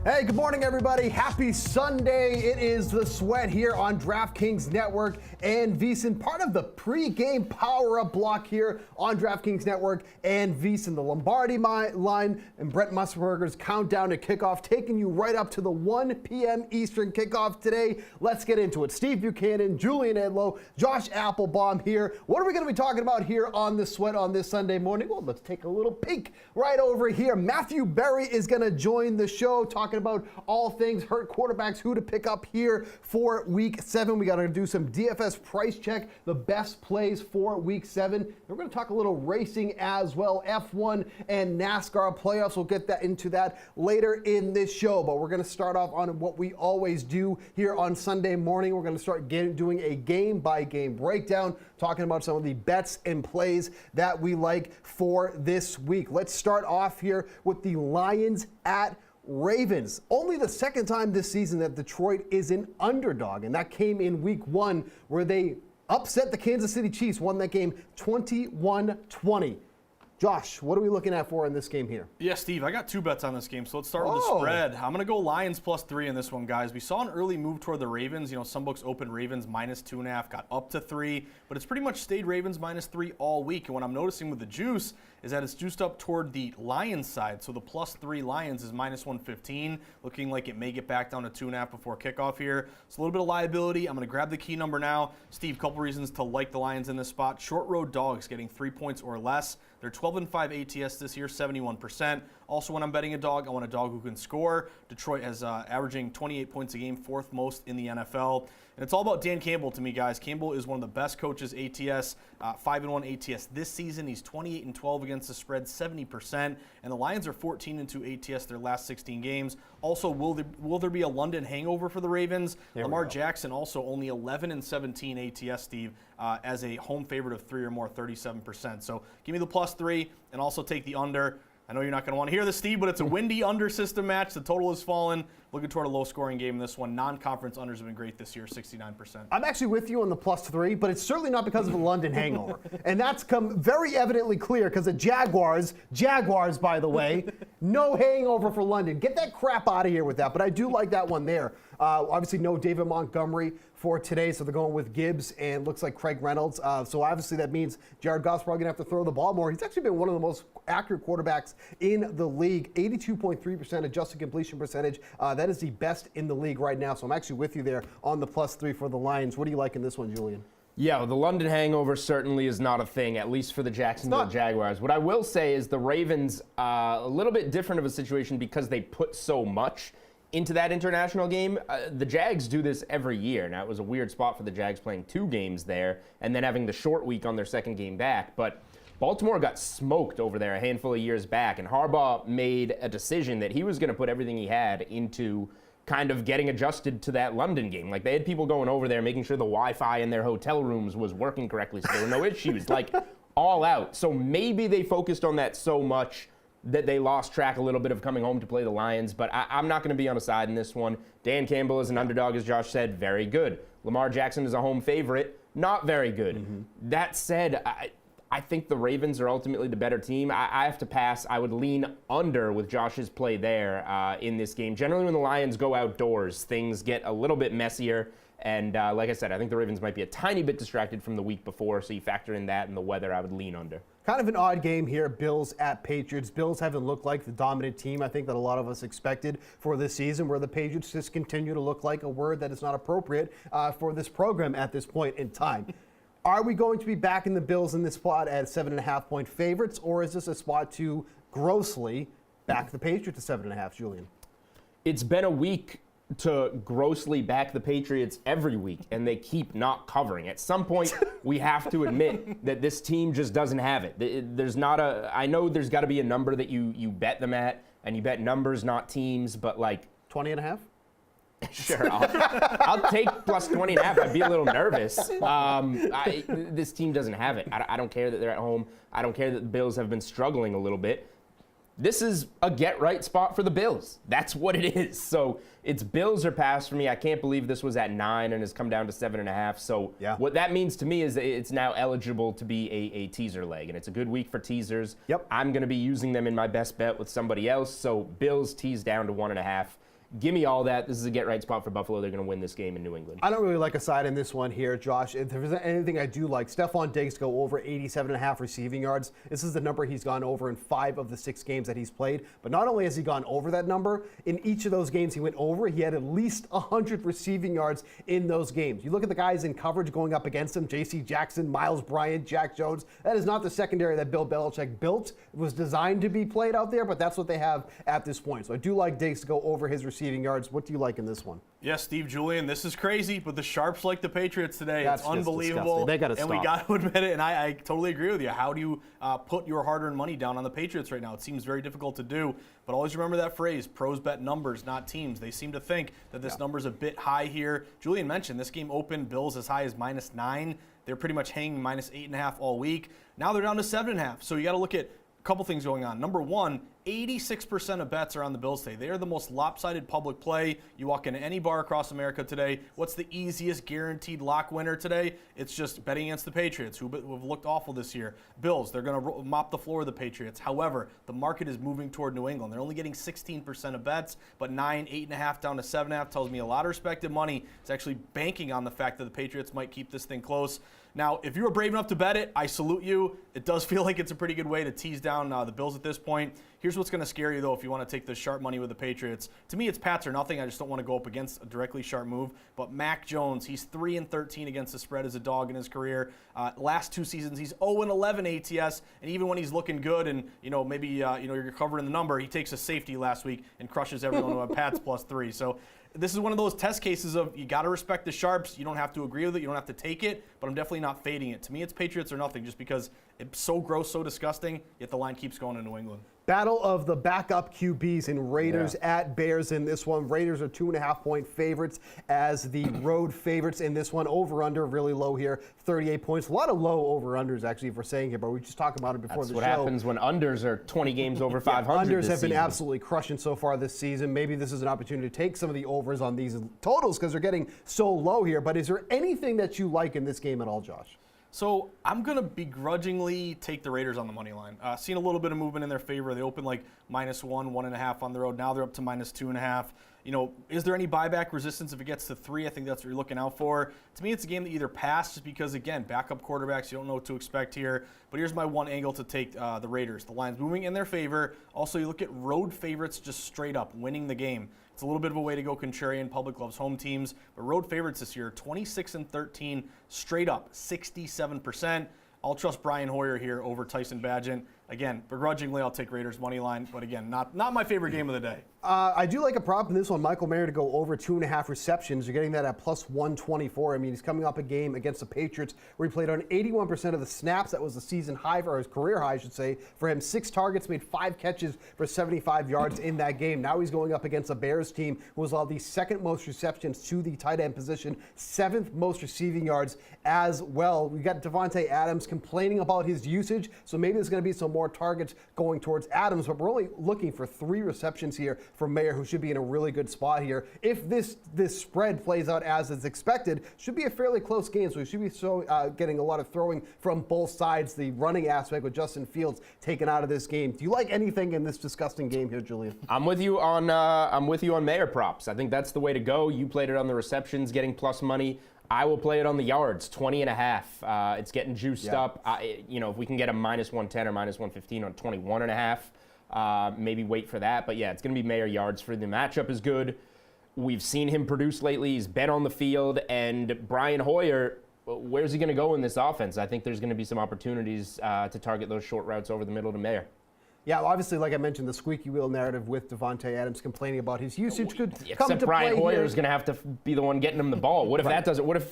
Hey, good morning, everybody. Happy Sunday. It is The Sweat here on DraftKings Network and VSiN, part of the pregame power-up block here on DraftKings Network and VSiN. The Lombardi line and Brent Musburger's countdown to kickoff, taking you right up to the 1 p.m. Eastern kickoff today. Let's get into it. Steve Buchanan, Julian Edlow, Josh Applebaum here. What are we going to be talking about here on The Sweat on this Sunday morning? Well, let's take a little peek right over here. Matthew Berry is going to join the show, talking about all things hurt quarterbacks, who to pick up here for Week 7. We got to do some DFS price check, the best plays for Week 7. And we're going to talk a little racing as well, F1 and NASCAR playoffs. We'll get into that later in this show, but we're going to start off on what we always do here on Sunday morning. We're going to start doing a game-by-game breakdown, talking about some of the bets and plays that we like for this week. Let's start off here with the Lions at Ravens. Only the second time this season that Detroit is an underdog, and that came in Week 1 where they upset the Kansas City Chiefs, won that game 21-20. Josh, what are we looking at for in this game here? Yeah, Steve, I got 2 bets on this game, so let's start with the spread. I'm going to go Lions +3 in this one, guys. We saw an early move toward the Ravens. You know, some books opened Ravens -2.5, got up to 3, but it's pretty much stayed Ravens -3 all week. And what I'm noticing with the juice is that it's juiced up toward the Lions side. So the +3 Lions is -115, looking like it may get back down to 2.5 before kickoff here. It's a little bit of liability. I'm going to grab the key number now. Steve, couple reasons to like the Lions in this spot. Short road dogs getting 3 points or less. They're 12-5 ATS this year, 71%. Also, when I'm betting a dog, I want a dog who can score. Detroit has averaging 28 points a game, 4th most in the NFL. And it's all about Dan Campbell to me, guys. Campbell is one of the best coaches ATS, 5-1 ATS this season. He's 28-12 against the spread, 70%. And the Lions are 14-2 ATS their last 16 games. Also, will there be a London hangover for the Ravens? Lamar Jackson also only 11-17 ATS, Steve, as a home favorite of 3 or more, 37%. So give me the +3 and also take the under. I know you're not going to want to hear this, Steve, but it's a windy under system match. The total has fallen. Looking toward a low-scoring game in this one. Non-conference unders have been great this year, 69%. I'm actually with you on the +3, but it's certainly not because of a London hangover. And that's come very evidently clear because the Jaguars, by the way, no hangover for London. Get that crap out of here with that. But I do like that one there. Obviously, no David Montgomery for today, so they're going with Gibbs and looks like Craig Reynolds. So obviously that means Jared Goff's probably going to have to throw the ball more. He's actually been one of the most accurate quarterbacks in the league, 82.3% adjusted completion percentage. That is the best in the league right now. So I'm actually with you there on the +3 for the Lions. What do you like in this one, Julian? Yeah, well, the London hangover certainly is not a thing, at least for the Jacksonville Jaguars. What I will say is the Ravens, a little bit different of a situation because they put so much into that international game. The Jags do this every year. Now, it was a weird spot for the Jags playing 2 games there and then having the short week on their second game back. But Baltimore got smoked over there a handful of years back, and Harbaugh made a decision that he was going to put everything he had into kind of getting adjusted to that London game. Like, they had people going over there making sure the Wi-Fi in their hotel rooms was working correctly so there were no issues, like all out. So maybe they focused on that so much that they lost track a little bit of coming home to play the Lions, but I'm not going to be on a side in this one. Dan Campbell is an underdog, as Josh said, very good. Lamar Jackson is a home favorite, not very good. Mm-hmm. That said, I think the Ravens are ultimately the better team. I have to pass. I would lean under with Josh's play there in this game. Generally, when the Lions go outdoors, things get a little bit messier. And like I said, I think the Ravens might be a tiny bit distracted from the week before, so you factor in that and the weather, I would lean under. Kind of an odd game here, Bills at Patriots. Bills haven't looked like the dominant team I think that a lot of us expected for this season, where the Patriots just continue to look like a word that is not appropriate for this program at this point in time. Are we going to be backing the Bills in this spot at 7.5-point favorites, or is this a spot to grossly back the Patriots at 7.5, Julian? It's been a week to grossly back the Patriots every week, and they keep not covering. At some point, we have to admit that this team just doesn't have it. There's not a. I know there's got to be a number that you bet them at, and you bet numbers, not teams. But like 20.5. Sure, I'll take +20.5. I'd be a little nervous. This team doesn't have it. I don't care that they're at home. I don't care that the Bills have been struggling a little bit. This is a get-right spot for the Bills. That's what it is. So it's Bills or pass for me. I can't believe this was at 9 and has come down to 7.5. So what that means to me is that it's now eligible to be a teaser leg, and it's a good week for teasers. Yep. I'm going to be using them in my best bet with somebody else. So Bills tease down to 1.5. Give me all that. This is a get-right spot for Buffalo. They're going to win this game in New England. I don't really like a side in this one here, Josh. If there's anything I do like, Stephon Diggs to go over 87.5 receiving yards. This is the number he's gone over in 5 of the 6 games that he's played. But not only has he gone over that number, in each of those games he went over, he had at least 100 receiving yards in those games. You look at the guys in coverage going up against him, J.C. Jackson, Miles Bryant, Jack Jones. That is not the secondary that Bill Belichick built. It was designed to be played out there, but that's what they have at this point. So I do like Diggs to go over his receiving yards. What do you like in this one? Yes, Steve Julian, this is crazy, but the Sharps like the Patriots today. That's it's unbelievable. They got to stop. And we got to admit it, and I totally agree with you. How do you put your hard-earned money down on the Patriots right now? It seems very difficult to do, but always remember that phrase, pros bet numbers, not teams. They seem to think that this number's a bit high here. Julian mentioned this game opened Bills as high as -9. They're pretty much hanging -8.5 all week. Now they're down to 7.5, so you got to look at a couple things going on. Number one, 86% of bets are on the Bills today. They are the most lopsided public play. You walk into any bar across America today, what's the easiest guaranteed lock winner today? It's just betting against the Patriots, who have looked awful this year. Bills, they're going to mop the floor of the Patriots. However, the market is moving toward New England. They're only getting 16% of bets, but 9, 8.5 down to 7.5 tells me a lot of respected money is actually banking on the fact that the Patriots might keep this thing close. Now, if you were brave enough to bet it, I salute you. It does feel like it's a pretty good way to tease down the Bills at this point. Here's what's going to scare you, though, if you want to take the sharp money with the Patriots. To me, it's Pats or nothing. I just don't want to go up against a directly sharp move. But Mac Jones, he's 3-13 against the spread as a dog in his career. Last 2 seasons, he's 0-11 ATS. And even when he's looking good and, maybe you're covering the number, he takes a safety last week and crushes everyone with a Pats +3. So this is one of those test cases of you got to respect the sharps. You don't have to agree with it. You don't have to take it, but I'm definitely not fading it. To me, it's Patriots or nothing just because it's so gross, so disgusting, yet the line keeps going to New England. Battle of the backup QBs in Raiders at Bears in this one. Raiders are 2.5-point favorites as the road favorites in this one. Over-under really low here, 38 points. A lot of low over-unders, actually, if we're saying here, but we just talked about it before the show. That's what happens when unders are 20 games over 500 unders have been season. absolutely crushing so far this season. Maybe this is an opportunity to take some of the overs on these totals because they're getting so low here. But is there anything that you like in this game at all, Josh? So I'm going to begrudgingly take the Raiders on the money line. Seen a little bit of movement in their favor. They opened like -1, 1.5 on the road. Now they're up to -2.5. Is there any buyback resistance if it gets to 3? I think that's what you're looking out for. To me, it's a game that either pass just because, again, backup quarterbacks, you don't know what to expect here. But here's my one angle to take the Raiders. The line's moving in their favor. Also, you look at road favorites just straight up winning the game. It's a little bit of a way to go contrarian. Public loves home teams. But road favorites this year, 26-13, straight up, 67%. I'll trust Brian Hoyer here over Tyson Bagent. Again, begrudgingly, I'll take Raiders money line, but again, not my favorite game of the day. I do like a prop in this one. Michael Mayer to go over 2.5 receptions. You're getting that at +124. I mean, he's coming up a game against the Patriots where he played on 81% of the snaps. That was the season high, or his career high, I should say, for him. 6 targets, made 5 catches for 75 yards in that game. Now he's going up against a Bears team who has allowed the 2nd most receptions to the tight end position, 7th most receiving yards as well. We got Devontae Adams complaining about his usage, so maybe there's going to be some more targets going towards Adams, but we're only looking for 3 receptions here for Mayer, who should be in a really good spot here. If this spread plays out as is expected, should be a fairly close game, so we should be getting a lot of throwing from both sides. The running aspect with Justin Fields taken out of this game. Do you like anything in this disgusting game here, Julian? I'm with you on Mayer props. I think that's the way to go. You played it on the receptions, getting plus money. I will play it on the yards, 20.5. It's getting juiced up. If we can get a -110 or -115 on 21.5, maybe wait for that. But yeah, it's going to be Mayer yards for the matchup is good. We've seen him produce lately. He's been on the field. And Brian Hoyer, where's he going to go in this offense? I think there's going to be some opportunities to target those short routes over the middle to Mayer. Yeah, obviously, like I mentioned, the squeaky wheel narrative with Devontae Adams complaining about his usage could come to Brian play Hoyer here. is going to have to be the one getting him the ball. What if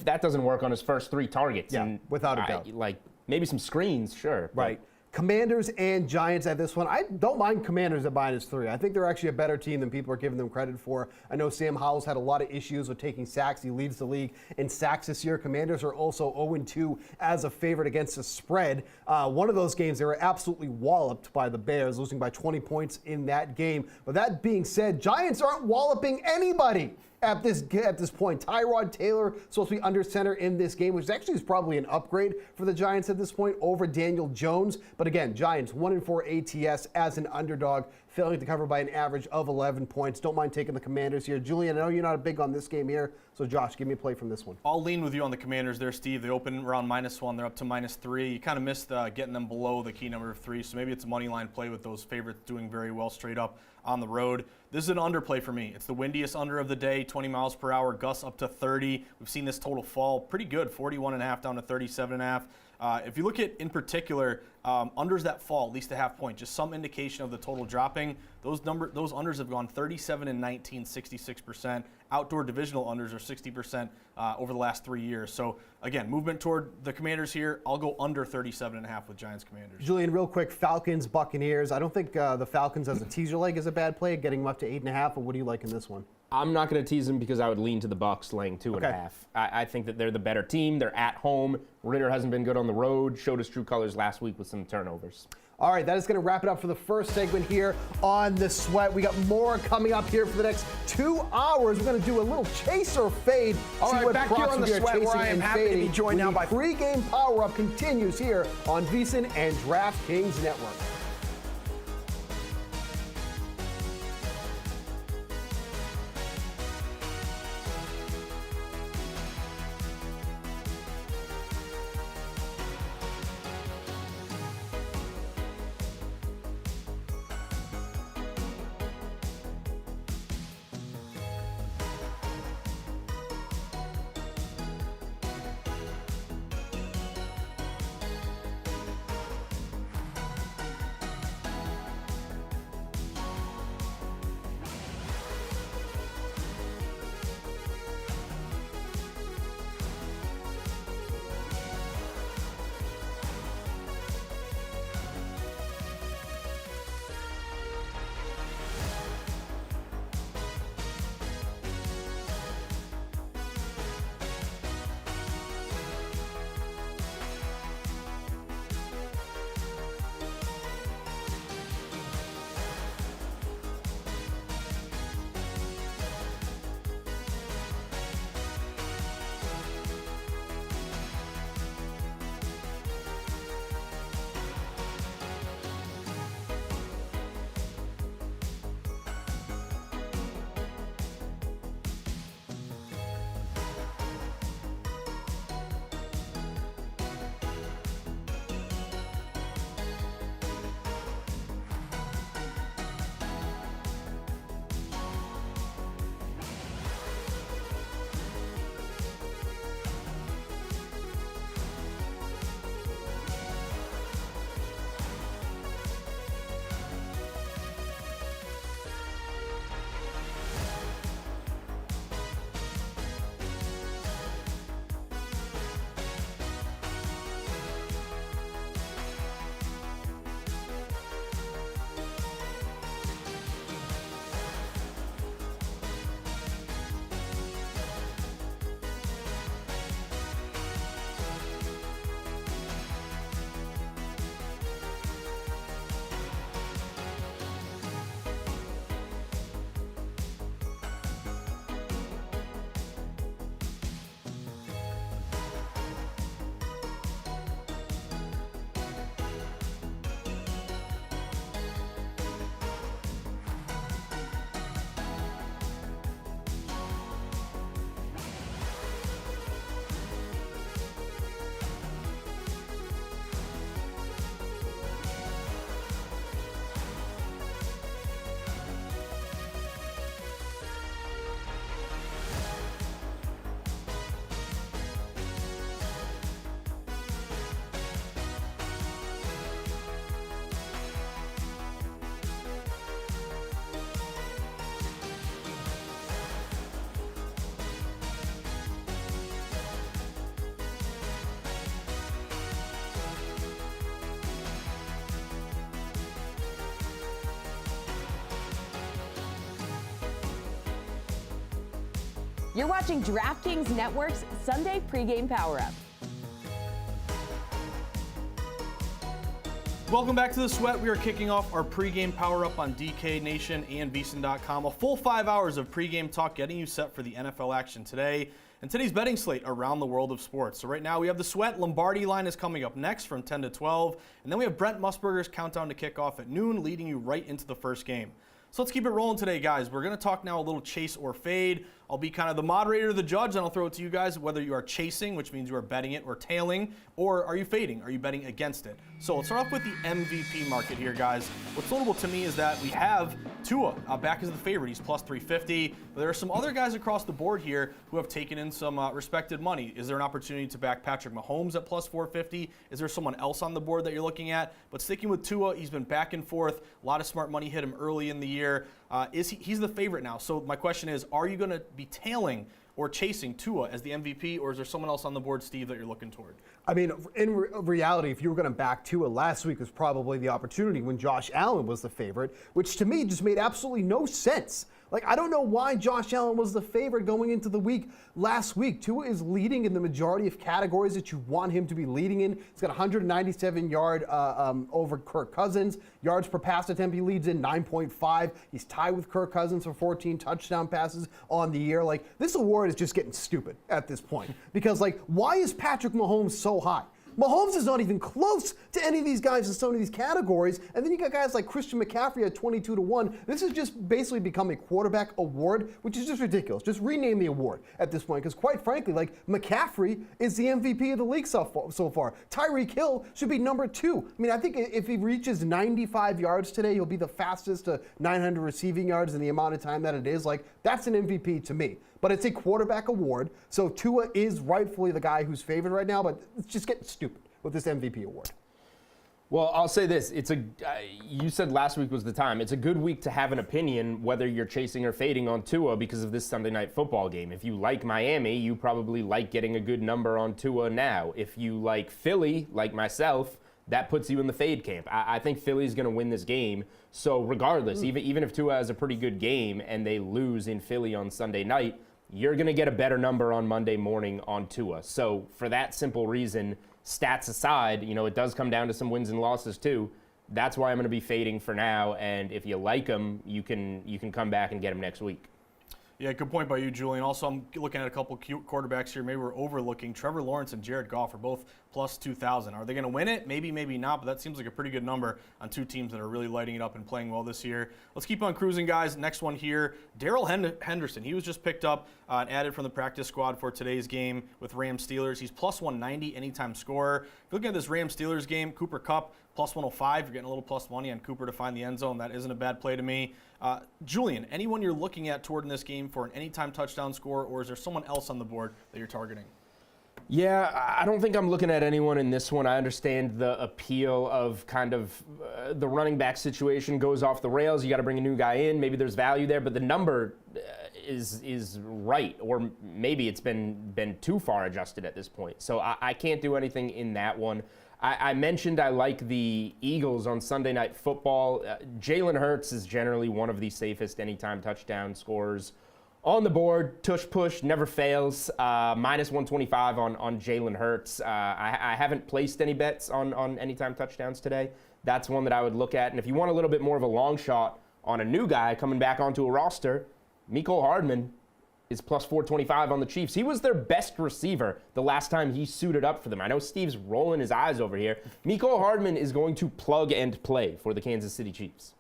that doesn't work on his first 3 targets? Yeah, and, without a doubt. Like maybe some screens, sure. Right. Commanders and Giants at this one. I don't mind Commanders at -3. I think they're actually a better team than people are giving them credit for. I know Sam Howell's had a lot of issues with taking sacks. He leads the league in sacks this year. Commanders are also 0-2 as a favorite against the spread. One of those games, they were absolutely walloped by the Bears, losing by 20 points in that game. But that being said, Giants aren't walloping anybody at this point. Tyrod Taylor supposed to be under center in this game, which actually is probably an upgrade for the Giants at this point over Daniel Jones. But again, Giants 1-4 ATS as an underdog failing to cover by an average of 11 points. Don't mind taking the Commanders here. Julian, I know you're not big on this game here, so Josh, give me a play from this one. I'll lean with you on the Commanders there, Steve. They open around -1. They're up to -3. You kind of missed getting them below the key number of 3, so maybe it's a money line play with those favorites doing very well straight up on the road. This is an underplay for me. It's the windiest under of the day, 20 miles per hour, gusts up to 30. We've seen this total fall pretty good, 41.5 down to 37.5. If you look at, in particular, unders that fall, at least a half point, just some indication of the total dropping, those unders have gone 37 and 19, 66%. Outdoor divisional unders are 60% over the last 3 years. So, again, movement toward the Commanders here. I'll go under 37.5 with Giants Commanders. Julian, real quick, Falcons, Buccaneers. I don't think the Falcons as a teaser leg is a bad play, getting them up to 8.5, but what do you like in this one? I'm not going to tease them because I would lean to the Bucs laying 2.5. I think that they're the better team. They're at home. Ritter hasn't been good on the road. Showed his true colors last week with some turnovers. All right, that is going to wrap it up for the first segment here on The Sweat. We got more coming up here for the next 2 hours. We're going to do a little chase or fade. All right, back here on The Sweat, where I am happy to be joined now by... Pre-game power-up continues here on VSiN and DraftKings Network. You're watching DraftKings Network's Sunday Pregame Power-Up. Welcome back to The Sweat. We are kicking off our pregame power-up on DK Nation and VSiN.com. A full 5 hours of pregame talk getting you set for the NFL action today. and today's betting slate around the world of sports. So right now we have the Sweat Lombardi line is coming up next from 10 to 12, and then we have Brent Musburger's countdown to kickoff at noon, leading you right into the first game. So let's keep it rolling today, guys. We're going to talk now a little chase or fade. I'll be kind of the moderator, the judge, and I'll throw it to you guys whether you are chasing, which means you are betting it, or tailing, or are you fading? Are you betting against it? So let's start off with the MVP market here, guys. What's notable to me is that we have Tua back as the favorite. He's plus 350. But there are some other guys across the board here who have taken in some respected money. Is there an opportunity to back Patrick Mahomes at plus 450? Is there someone else on the board that you're looking at? But sticking with Tua, he's been back and forth. A lot of smart money hit him early in the year. He's the favorite now. So my question is, are you going to be tailing or chasing Tua as the MVP, or is there someone else on the board, Steve, that you're looking toward? I mean, in reality, if you were going to back Tua last week was probably the opportunity when Josh Allen was the favorite, which to me just made absolutely no sense. Like, I don't know why Josh Allen was the favorite going into the week last week. Tua is leading in the majority of categories that you want him to be leading in. He's got 197 yard over Kirk Cousins. Yards per pass attempt, he leads in 9.5. He's tied with Kirk Cousins for 14 touchdown passes on the year. Like, this award is just getting stupid at this point. Because, like, why is Patrick Mahomes so high? Mahomes is not even close to any of these guys in some of these categories. And then you got guys like Christian McCaffrey at 22-1. This has just basically become a quarterback award, which is just ridiculous. Just rename the award at this point. Because quite frankly, like, McCaffrey is the MVP of the league so far. Tyreek Hill should be number 2. I mean, I think if he reaches 95 yards today, he'll be the fastest to 900 receiving yards in the amount of time that it is. Like, that's an MVP to me. But it's a quarterback award, so Tua is rightfully the guy who's favored right now, but it's just getting stupid with this MVP award. Well, I'll say this. You said last week was the time. It's a good week to have an opinion whether you're chasing or fading on Tua because of this Sunday night football game. If you like Miami, you probably like getting a good number on Tua now. If you like Philly, like myself, that puts you in the fade camp. I think Philly's going to win this game. So regardless, even if Tua has a pretty good game and they lose in Philly on Sunday night, you're going to get a better number on Monday morning on Tua. So for that simple reason, stats aside, it does come down to some wins and losses too. That's why I'm going to be fading for now. And if you like him, you can come back and get him next week. Yeah, good point by you, Julian. Also, I'm looking at a couple cute quarterbacks here. Maybe we're overlooking Trevor Lawrence and Jared Goff are both plus 2,000. Are they going to win it? Maybe, maybe not, but that seems like a pretty good number on two teams that are really lighting it up and playing well this year. Let's keep on cruising, guys. Next one here, Darrell Henderson. He was just picked up and added from the practice squad for today's game with Rams-Steelers. He's plus 190 anytime scorer. If you're looking at this Rams-Steelers game, Cooper Kupp, plus 105. You're getting a little plus money on Cooper to find the end zone. That isn't a bad play to me. Julian, anyone you're looking at toward in this game for an anytime touchdown score, or is there someone else on the board that you're targeting? Yeah, I don't think I'm looking at anyone in this one. I understand the appeal of kind of the running back situation goes off the rails. You got to bring a new guy in. Maybe there's value there, but the number is right, or maybe it's been too far adjusted at this point. So I can't do anything in that one. I mentioned I like the Eagles on Sunday Night Football. Jalen Hurts is generally one of the safest anytime touchdown scorers on the board. Tush push never fails. Minus 125 on Jalen Hurts. I haven't placed any bets on anytime touchdowns today. That's one that I would look at. And if you want a little bit more of a long shot on a new guy coming back onto a roster, Mecole Hardman is plus 425 on the Chiefs. He was their best receiver the last time he suited up for them. I know Steve's rolling his eyes over here. Mecole Hardman is going to plug and play for the Kansas City Chiefs.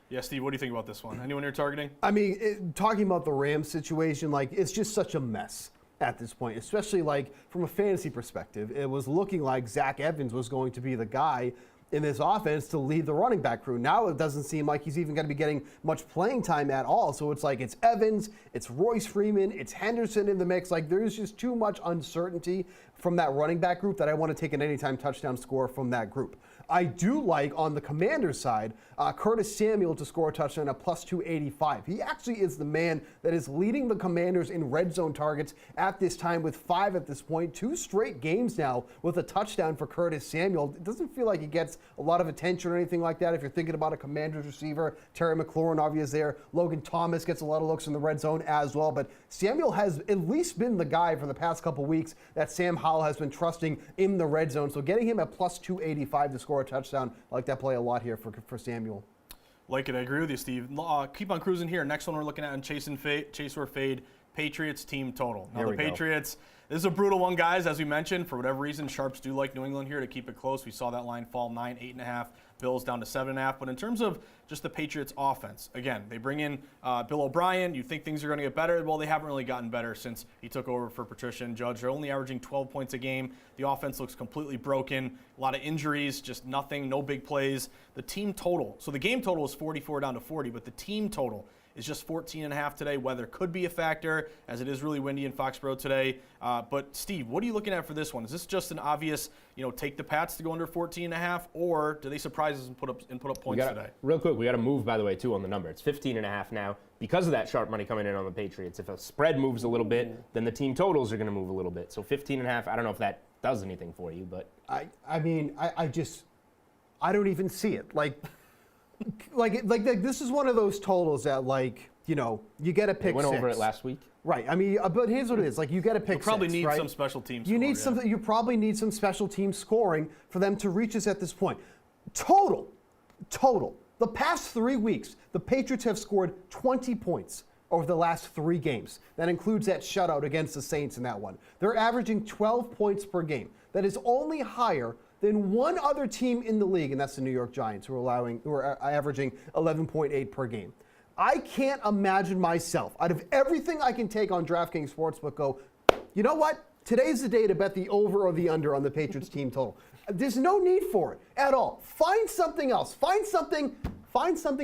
Yeah, Steve, what do you think about this one? Anyone you're targeting? I mean, talking about the Rams situation, like, it's just such a mess at this point, especially like from a fantasy perspective. It was looking like Zach Evans was going to be the guy in this offense to lead the running back crew. Now it doesn't seem like he's even going to be getting much playing time at all. So it's like it's Evans, it's Royce Freeman, it's Henderson in the mix. Like, there's just too much uncertainty from that running back group that I want to take an anytime touchdown score from that group. I do like, on the Commanders side, Curtis Samuel to score a touchdown at plus 285. He actually is the man that is leading the Commanders in red zone targets at this time with 5 at this point. 2 straight games now with a touchdown for Curtis Samuel. It doesn't feel like he gets a lot of attention or anything like that. If you're thinking about a Commanders receiver, Terry McLaurin obviously is there. Logan Thomas gets a lot of looks in the red zone as well. But Samuel has at least been the guy for the past couple weeks that Sam Howell has been trusting in the red zone. So getting him at plus 285 to score a touchdown, I like that play a lot here for Samuel. Like it, I agree with you, Steve. Keep on cruising here. Next one we're looking at in chase or fade, Patriots team total. Now There the we go. Patriots, this is a brutal one, guys. As we mentioned, for whatever reason, Sharps do like New England here to keep it close. We saw that line fall 9, 8.5. Bills down to 7.5. But in terms of just the Patriots offense, again, they bring in Bill O'Brien. You think things are going to get better. Well, they haven't really gotten better since he took over for Patricia and Judge. They're only averaging 12 points a game. The offense looks completely broken. A lot of injuries, just nothing, no big plays. The team total, so the game total is 44 down to 40, but the team total is just 14.5 today. Weather could be a factor, as it is really windy in Foxborough today. But Steve, what are you looking at for this one? Is this just an obvious, take the Pats to go under 14.5, or do they surprise us and put up points today? Real quick, we got to move, by the way, too, on the number. It's 15.5 now because of that sharp money coming in on the Patriots. If a spread moves a little bit, then the team totals are going to move a little bit. So 15.5. I don't know if that does anything for you, but I mean, I don't even see it. Like this is one of those totals that you get a pick. went six. over it last week. Right. I mean, but here's what it is. Like you get a pick. You probably six, need right? some special teams. You probably need some special team scoring for them to reach us at this point. Total. The past 3 weeks, the Patriots have scored 20 points over the last 3 games. That includes that shutout against the Saints in that one. They're averaging 12 points per game. That is only higher than one other team in the league, and that's the New York Giants, who are averaging 11.8 per game. I can't imagine myself, out of everything I can take on DraftKings Sportsbook, go, you know what? Today's the day to bet the over or the under on the Patriots team total. There's no need for it at all. Find something else. Find something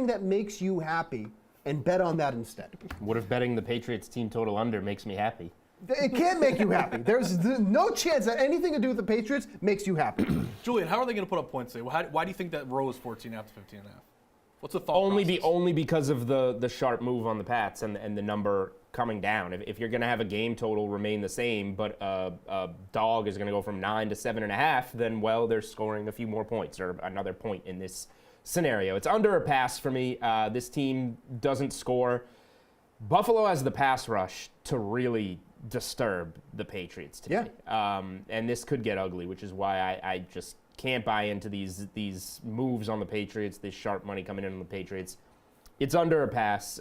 that makes you happy and bet on that instead. What if betting the Patriots team total under makes me happy? It can't make you happy. There's no chance that anything to do with the Patriots makes you happy. Julian, how are they going to put up points today? Why do you think that row is 14.5 to 15.5? What's the thought process? Only because of the sharp move on the Pats and the number coming down. If you're going to have a game total remain the same, but a dog is going to go from 9 to 7.5, then, well, they're scoring a few more points or another point in this scenario. It's under a pass for me. This team doesn't score. Buffalo has the pass rush to really disturb the Patriots today. Yeah. And this could get ugly, which is why I just can't buy into these moves on the Patriots, this sharp money coming in on the Patriots. It's under a pass.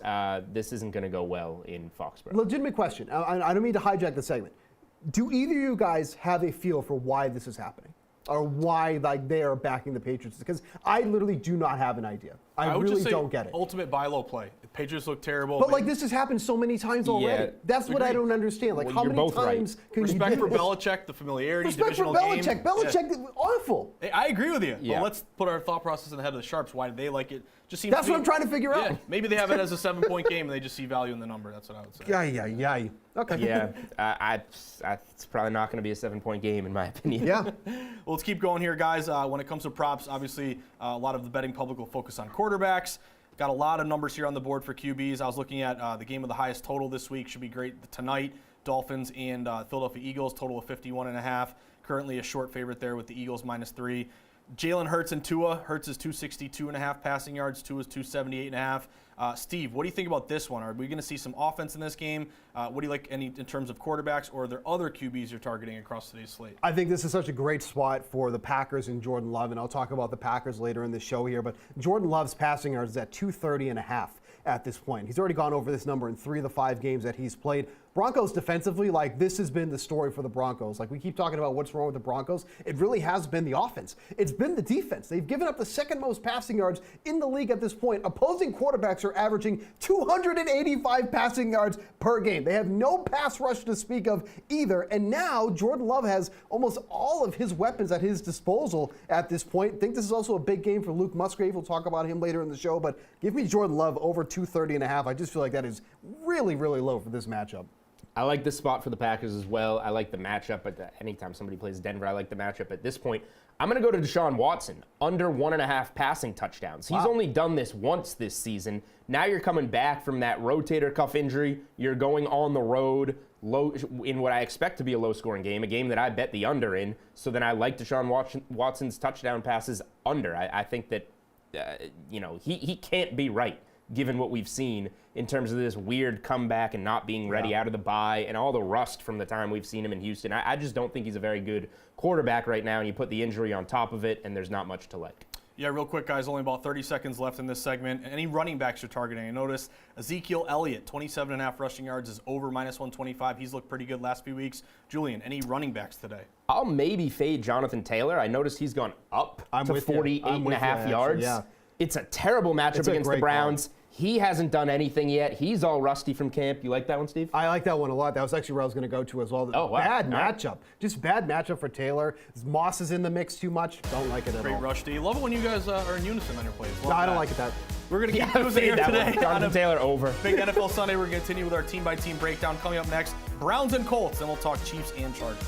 This isn't going to go well in Foxborough. Legitimate question. I don't mean to hijack the segment. Do either of you guys have a feel for why this is happening? Or why they are backing the Patriots? Because I literally do not have an idea. I would really just say don't get it. Ultimate buy low play. The Patriots look terrible. But this has happened so many times already. Yeah, That's what I don't understand. Like, Well, how you're many both right. times can Respect you do for this? Belichick, the familiarity, Respect for divisional Belichick. game. Belichick, awful. Hey, I agree with you. Yeah. But let's put our thought process in the head of the Sharps. Why do they like it? Just seems That's to what be- I'm trying to figure out. Maybe they have it as a 7-point game and they just see value in the number. That's what I would say. Yeah. Okay. Yeah, it's probably not going to be a 7-point game in my opinion. Yeah. Well, let's keep going here, guys. When it comes to props, obviously, a lot of the betting public will focus on quarterbacks. Got a lot of numbers here on the board for QBs. I was looking at the game of the highest total this week. Should be great tonight. Dolphins and Philadelphia Eagles, total of 51.5. Currently a short favorite there with the Eagles -3. Jalen Hurts and Tua. Hurts is 262.5 passing yards. Tua's 278.5. Steve, what do you think about this one? Are we going to see some offense in this game? What do you like in terms of quarterbacks, or are there other QBs you're targeting across today's slate? I think this is such a great spot for the Packers and Jordan Love, and I'll talk about the Packers later in the show here, but Jordan Love's passing yards is at 230.5 at this point. He's already gone over this number in 3 of the 5 games that he's played. Broncos defensively, this has been the story for the Broncos. We keep talking about what's wrong with the Broncos. It really has been the offense. It's been the defense. They've given up the second most passing yards in the league at this point. Opposing quarterbacks are averaging 285 passing yards per game. They have no pass rush to speak of either. And now Jordan Love has almost all of his weapons at his disposal at this point. I think this is also a big game for Luke Musgrave. We'll talk about him later in the show. But give me Jordan Love over 230.5. I just feel like that is really, really low for this matchup. I like this spot for the Packers as well. I like the matchup. But anytime somebody plays Denver, I like the matchup. At this point, I'm going to go to Deshaun Watson, under 1.5 passing touchdowns. He's only done this once this season. Now you're coming back from that rotator cuff injury. You're going on the road in what I expect to be a low-scoring game, a game that I bet the under in. So then I like Deshaun Watson's touchdown passes under. I think that he can't be right, given what we've seen in terms of this weird comeback and not being ready out of the bye and all the rust from the time we've seen him in Houston. I just don't think he's a very good quarterback right now, and you put the injury on top of it, and there's not much to like. Yeah, real quick, guys, only about 30 seconds left in this segment. Any running backs you're targeting? I noticed Ezekiel Elliott, 27.5 rushing yards, is over -125. He's looked pretty good last few weeks. Julian, any running backs today? I'll maybe fade Jonathan Taylor. I noticed he's gone up to 48.5 yards. Yeah. It's a terrible matchup It's a against the great Browns. He hasn't done anything yet. He's all rusty from camp. You like that one, Steve? I like that one a lot. That was actually where I was going to go to as well. Oh, wow. Bad All right. matchup. Just bad matchup for Taylor. Moss is in the mix too much. Don't like it at Great all. rush D. Love it when you guys are in unison on your plays. Love No, I don't that. like it that. We're going to keep Yeah, using it here that one. today. Jonathan on a Taylor over. Big NFL Sunday. We're going to continue with our team-by-team breakdown. Coming up next, Browns and Colts. Then we'll talk Chiefs and Chargers.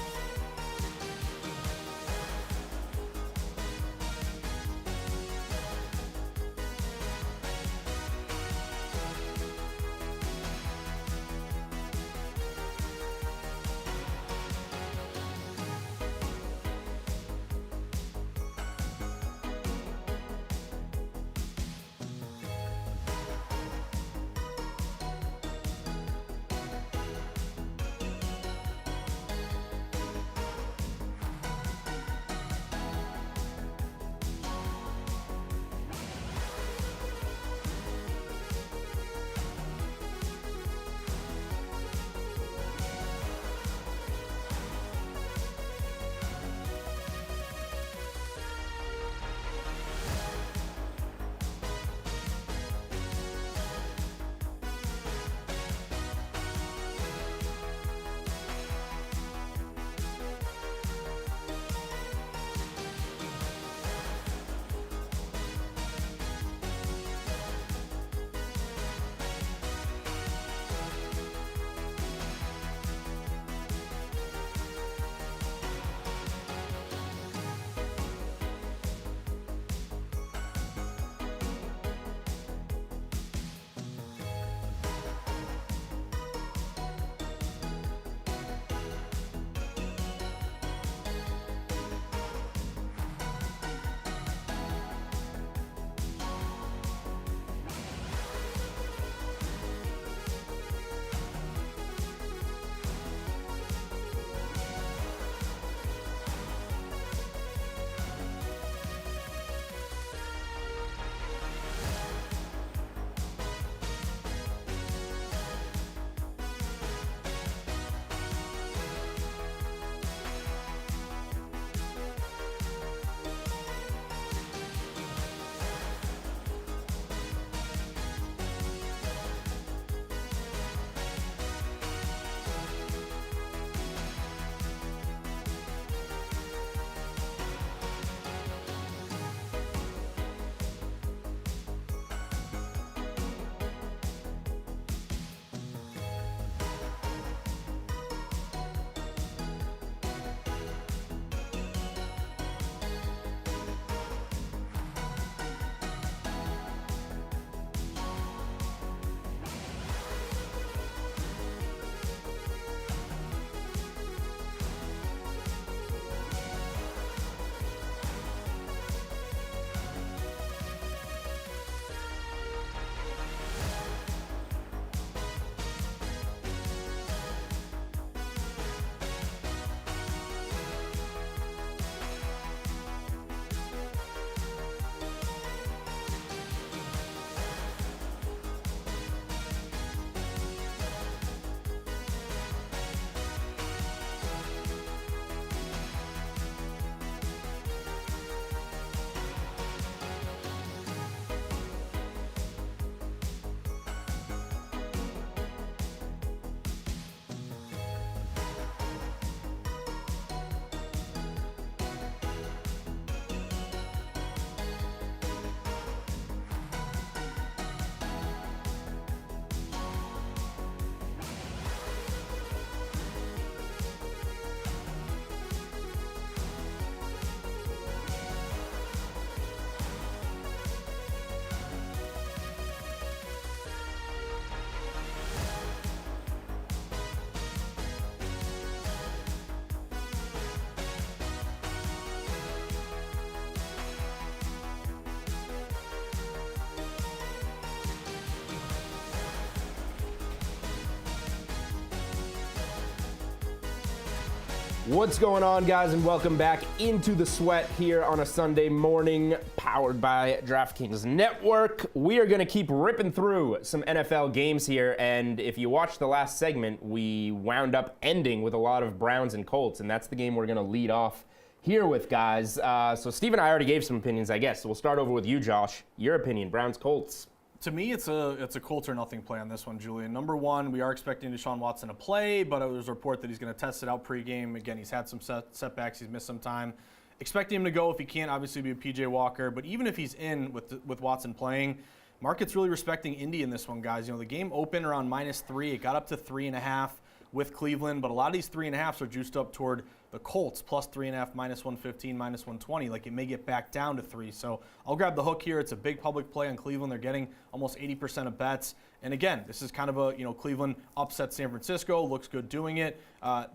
What's going on, guys, and welcome back into the sweat here on a Sunday morning, powered by DraftKings Network. We are going to keep ripping through some NFL games here, and if you watched the last segment, we wound up ending with a lot of Browns and Colts, and that's the game we're going to lead off here with, guys. So Steve and I already gave some opinions, I guess, so we'll start over with you, Josh. Your opinion, Browns-Colts. To me, it's a Colts or nothing play on this one, Julian. Number one, we are expecting Deshaun Watson to play, but there's a report that he's going to test it out pregame. Again, he's had some setbacks. He's missed some time. Expecting him to go. If he can't, obviously be a PJ Walker. But even if he's in with Watson playing, market's really respecting Indy in this one, guys. You know, the game opened around -3. It got up to 3.5 with Cleveland, but a lot of these 3.5s are juiced up toward the Colts, plus 3.5, -115, -120. Like, it may get back down to 3. So I'll grab the hook here. It's a big public play on Cleveland. They're getting almost 80% of bets. And again, this is kind of a, Cleveland upset San Francisco, looks good doing it.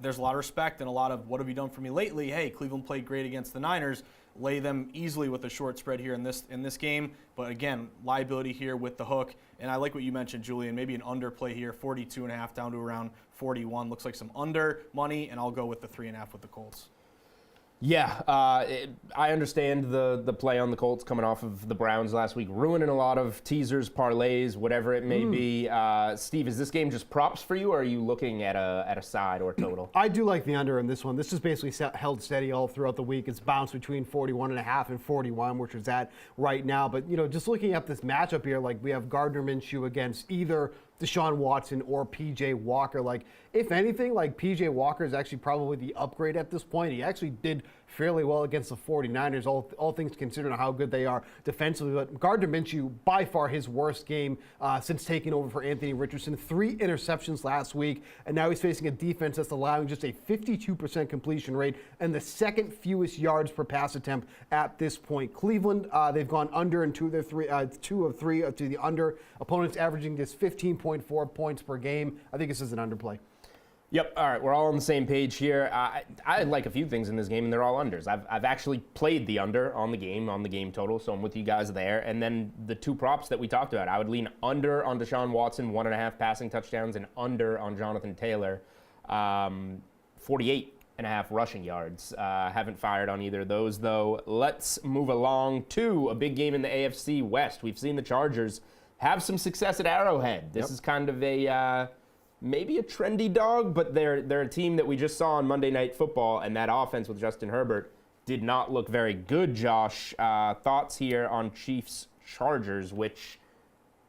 There's a lot of respect and a lot of, what have you done for me lately? Hey, Cleveland played great against the Niners. Lay them easily with a short spread here in this game. But again, liability here with the hook. And I like what you mentioned, Julian, maybe an under play here, 42.5 down to around 41. Looks like some under money, and I'll go with the 3.5 with the Colts. Yeah, I understand the play on the Colts coming off of the Browns last week, ruining a lot of teasers, parlays, whatever it may be. Steve, is this game just props for you, or are you looking at a side or total? I do like the under in this one. This is basically held steady all throughout the week. It's bounced between 41.5 and 41, which is at right now. But, just looking at this matchup here, like, we have Gardner Minshew against either Deshaun Watson or PJ Walker. Like, if anything, like, PJ Walker is actually probably the upgrade at this point. He actually did fairly well against the 49ers, all things considered, how good they are defensively. But Gardner Minshew, by far his worst game since taking over for Anthony Richardson. 3 interceptions last week, and now he's facing a defense that's allowing just a 52% completion rate and the second fewest yards per pass attempt at this point. Cleveland, they've gone under in 2 of 3 to the under. Opponents averaging just 15.4 points per game. I think this is an underplay. Yep. All right. We're all on the same page here. I like a few things in this game, and they're all unders. I've actually played the under on the game total, so I'm with you guys there. And then the 2 props that we talked about, I would lean under on Deshaun Watson, 1.5 passing touchdowns, and under on Jonathan Taylor, 48.5 rushing yards. Haven't fired on either of those, though. Let's move along to a big game in the AFC West. We've seen the Chargers have some success at Arrowhead. This is kind of a maybe a trendy dog, but they're a team that we just saw on Monday Night Football, and that offense with Justin Herbert did not look very good, Josh. Thoughts here on Chiefs-Chargers, which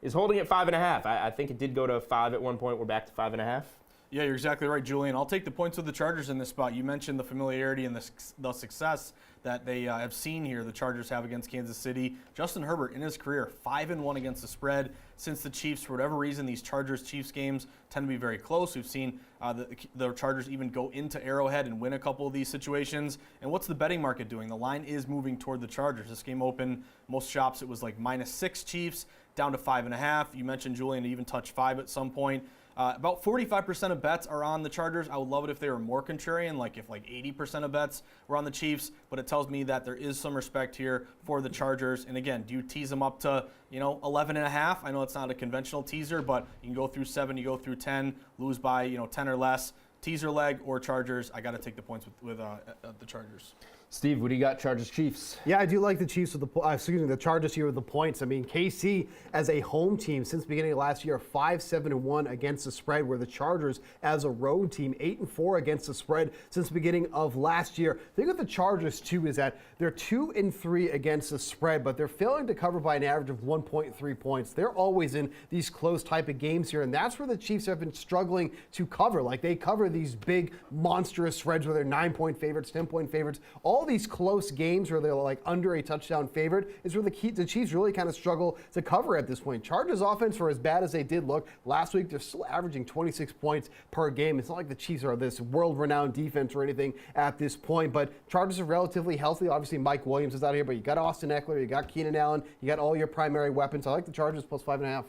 is holding at 5.5. I think it did go to 5 at one point. We're back to 5.5. Yeah, you're exactly right, Julian. I'll take the points with the Chargers in this spot. You mentioned the familiarity and the success that they have seen here, the Chargers have against Kansas City. Justin Herbert, in his career, 5-1 against the spread. Since the Chiefs, for whatever reason, these Chargers-Chiefs games tend to be very close. We've seen the Chargers even go into Arrowhead and win a couple of these situations. And what's the betting market doing? The line is moving toward the Chargers. This game opened, most shops, it was like -6 Chiefs, down to 5.5. You mentioned, Julian, even touched 5 at some point. About 45% of bets are on the Chargers. I would love it if they were more contrarian, like if 80% of bets were on the Chiefs, but it tells me that there is some respect here for the Chargers. And again, do you tease them up to 11.5? I know it's not a conventional teaser, but you can go through 7, you go through 10, lose by 10 or less. Teaser leg or Chargers, I got to take the points with the Chargers. Steve, what do you got, Chargers-Chiefs? Yeah, I do like the Chiefs with the Chargers here with the points. I mean, KC as a home team since the beginning of last year, 5-7-1 against the spread, where the Chargers as a road team, 8-4 against the spread since the beginning of last year. The thing with the Chargers too is that they're 2-3 against the spread, but they're failing to cover by an average of 1.3 points. They're always in these close type of games here, and that's where the Chiefs have been struggling to cover. Like, they cover these big monstrous spreads where they're 9-point favorites, 10-point favorites. All these close games where they're like under a touchdown favorite is where the Chiefs really kind of struggle to cover at this point. Chargers offense, for as bad as they did look last week, they're still averaging 26 points per game. It's not like the Chiefs are this world-renowned defense or anything at this point, but Chargers are relatively healthy. Obviously, Mike Williams is out here, but you got Austin Eckler, you got Keenan Allen, you got all your primary weapons. I like the Chargers plus 5.5.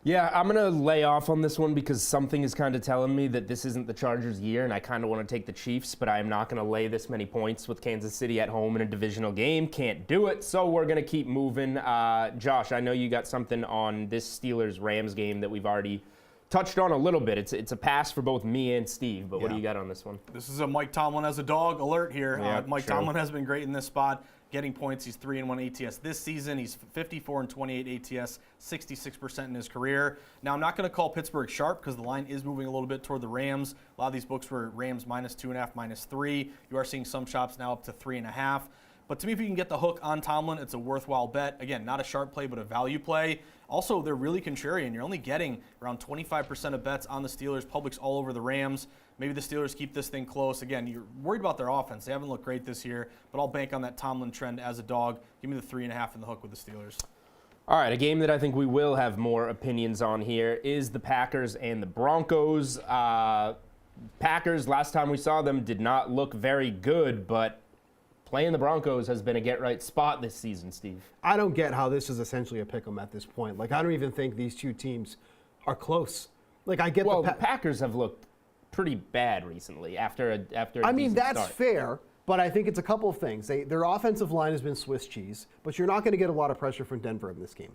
Yeah, I'm going to lay off on this one because something is kind of telling me that this isn't the Chargers' year, and I kind of want to take the Chiefs, but I am not going to lay this many points with Kansas City at home in a divisional game. Can't do it, so we're going to keep moving. Josh, I know you got something on this Steelers-Rams game that we've already touched on a little bit. It's a pass for both me and Steve, but what do you got on this one? This is a Mike Tomlin as a dog alert here. Yeah, Mike Tomlin has been great in this spot, getting points. He's 3-1 ATS this season. He's 54-28 ATS, 66% in his career. Now, I'm not going to call Pittsburgh sharp because the line is moving a little bit toward the Rams. A lot of these books were Rams -2.5, -3. You are seeing some shops now up to 3.5. But to me, if you can get the hook on Tomlin, it's a worthwhile bet. Again, not a sharp play, but a value play. Also, they're really contrarian. You're only getting around 25% of bets on the Steelers. Public's all over the Rams. Maybe the Steelers keep this thing close. Again, you're worried about their offense. They haven't looked great this year, but I'll bank on that Tomlin trend as a dog. Give me the 3.5 in the hook with the Steelers. All right, a game that I think we will have more opinions on here is the Packers and the Broncos. Packers, last time we saw them, did not look very good, but playing the Broncos has been a get-right spot this season, Steve. I don't get how this is essentially a pick-em at this point. Like, I don't even think these two teams are close. Like, I get the Packers have looked pretty bad recently after a I mean, that's start. fair, but I think it's a couple of things. Their offensive line has been Swiss cheese, but you're not going to get a lot of pressure from Denver in this game.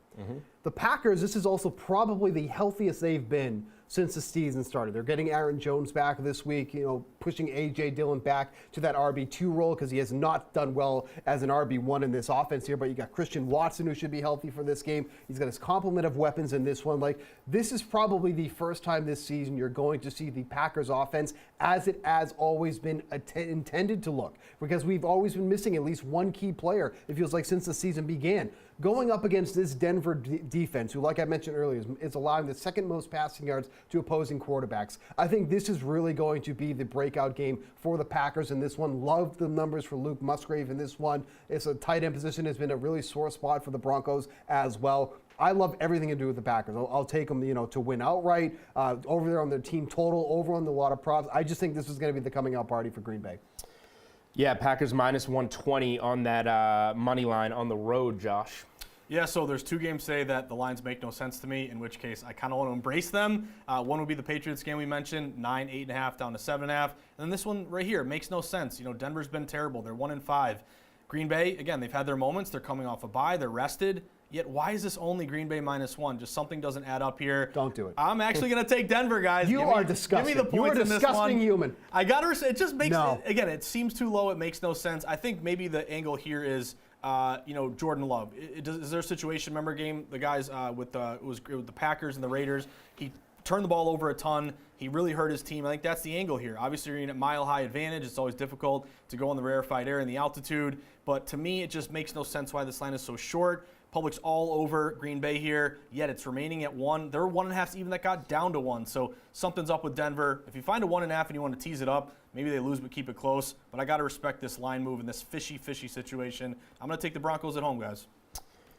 The Packers, this is also probably the healthiest they've been since the season started. They're getting Aaron Jones back this week, pushing A.J. Dillon back to that RB2 role because he has not done well as an RB1 in this offense here, but you got Christian Watson who should be healthy for this game. He's got his complement of weapons in this one. Like, this is probably the first time this season you're going to see the Packers offense as it has always been intended to look, because we've always been missing at least one key player, it feels like, since the season began. Going up against this Denver defense, who, like I mentioned earlier, is allowing the second most passing yards to opposing quarterbacks. I think this is really going to be the breakout game for the Packers in this one. Love the numbers for Luke Musgrave in this one. It's a tight end position has been a really sore spot for the Broncos as well. I love everything to do with the Packers. I'll take them, to win outright, over there on their team total, over on the lot of props. I just think this is going to be the coming out party for Green Bay. Yeah, Packers -120 on that money line on the road, Josh. Yeah, so there's two games today that the lines make no sense to me, in which case I kind of want to embrace them. One would be the Patriots game we mentioned, 9, 8.5 down to 7.5. And then this one right here makes no sense. Denver's been terrible. They're 1-5. Green Bay, again, they've had their moments. They're coming off a bye. They're rested. Yet why is this only Green Bay -1? Just something doesn't add up here. Don't do it. I'm actually going to take Denver, guys. You are disgusting. Give me the points in this one. You are a disgusting human. I got to. It just makes again. It seems too low. It makes no sense. I think maybe the angle here is, Jordan Love. Is there a situation? Remember game the guys with the Packers and the Raiders. He turned the ball over a ton. He really hurt his team. I think that's the angle here. Obviously, you're in a mile-high advantage. It's always difficult to go on the rarefied air and the altitude. But to me, it just makes no sense why this line is so short. Public's all over Green Bay here, yet it's remaining at 1. There were 1.5s even that got down to 1. So something's up with Denver. If you find a 1.5 and you want to tease it up, maybe they lose but keep it close. But I got to respect this line move in this fishy situation. I'm going to take the Broncos at home, guys.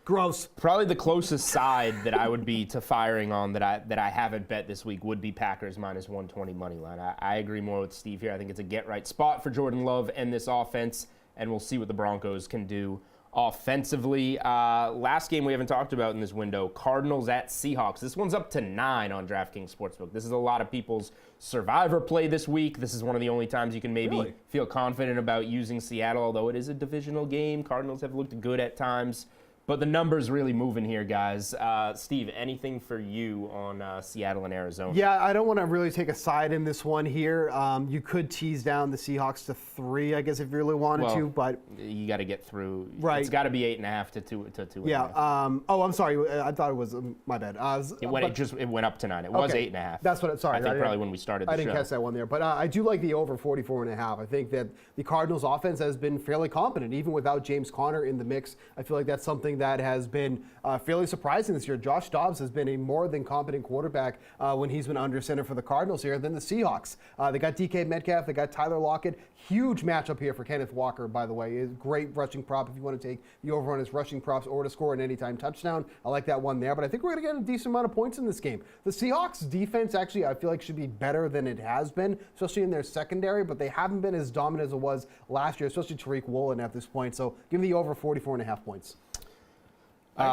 Gross. Probably the closest side that I would be to firing on that I haven't bet this week would be Packers -120 money line. I agree more with Steve here. I think it's a get-right spot for Jordan Love and this offense, and we'll see what the Broncos can do offensively. Last game we haven't talked about in this window, Cardinals at Seahawks. This one's up to 9 on DraftKings Sportsbook. This is a lot of people's survivor play this week. This is one of the only times you can maybe feel confident about using Seattle, although it is a divisional game. Cardinals have looked good at times. But the numbers really moving here, guys. Steve, anything for you on Seattle and Arizona? Yeah, I don't want to really take a side in this one here. You could tease down the Seahawks to 3, I guess, if you really wanted to. But you got to get through. Right. It's got to be 8.5 to 2. Yeah. I'm sorry. I thought it was my bad. It went up to 9. It was 8.5. That's what. Sorry. I think probably when we started the show. I didn't catch that one there, but I do like the over 44.5. I think that the Cardinals' offense has been fairly competent, even without James Conner in the mix. I feel like that's something that has been fairly surprising this year. Josh Dobbs has been a more than competent quarterback when he's been under center for the Cardinals here than the Seahawks. They got DK Metcalf, they got Tyler Lockett. Huge matchup here for Kenneth Walker, by the way. Great rushing prop if you want to take the over on his rushing props or to score an anytime touchdown. I like that one there, but I think we're going to get a decent amount of points in this game. The Seahawks defense actually I feel like should be better than it has been, especially in their secondary, but they haven't been as dominant as it was last year, especially Tariq Woolen at this point. So give me the over 44.5 points. Go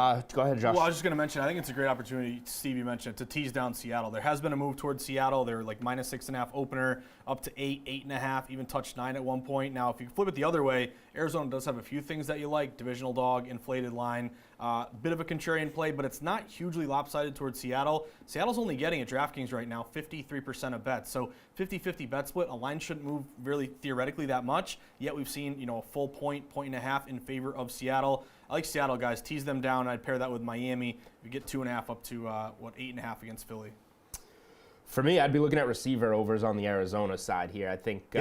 ahead, Josh. Well, I was just going to mention, I think it's a great opportunity, Steve, you mentioned, to tease down Seattle. There has been a move towards Seattle. They're like -6.5 opener, up to 8, 8.5, even touched 9 at one point. Now, if you flip it the other way, Arizona does have a few things that you like. Divisional dog, inflated line, bit of a contrarian play, but it's not hugely lopsided towards Seattle. Seattle's only getting at DraftKings right now 53% of bets. So 50-50 bet split. A line shouldn't move really theoretically that much, yet we've seen a full point and a half in favor of Seattle. I like Seattle, guys. Tease them down. I'd pair that with Miami. We get 2.5 up to 8.5 against Philly. For me, I'd be looking at receiver overs on the Arizona side here. I think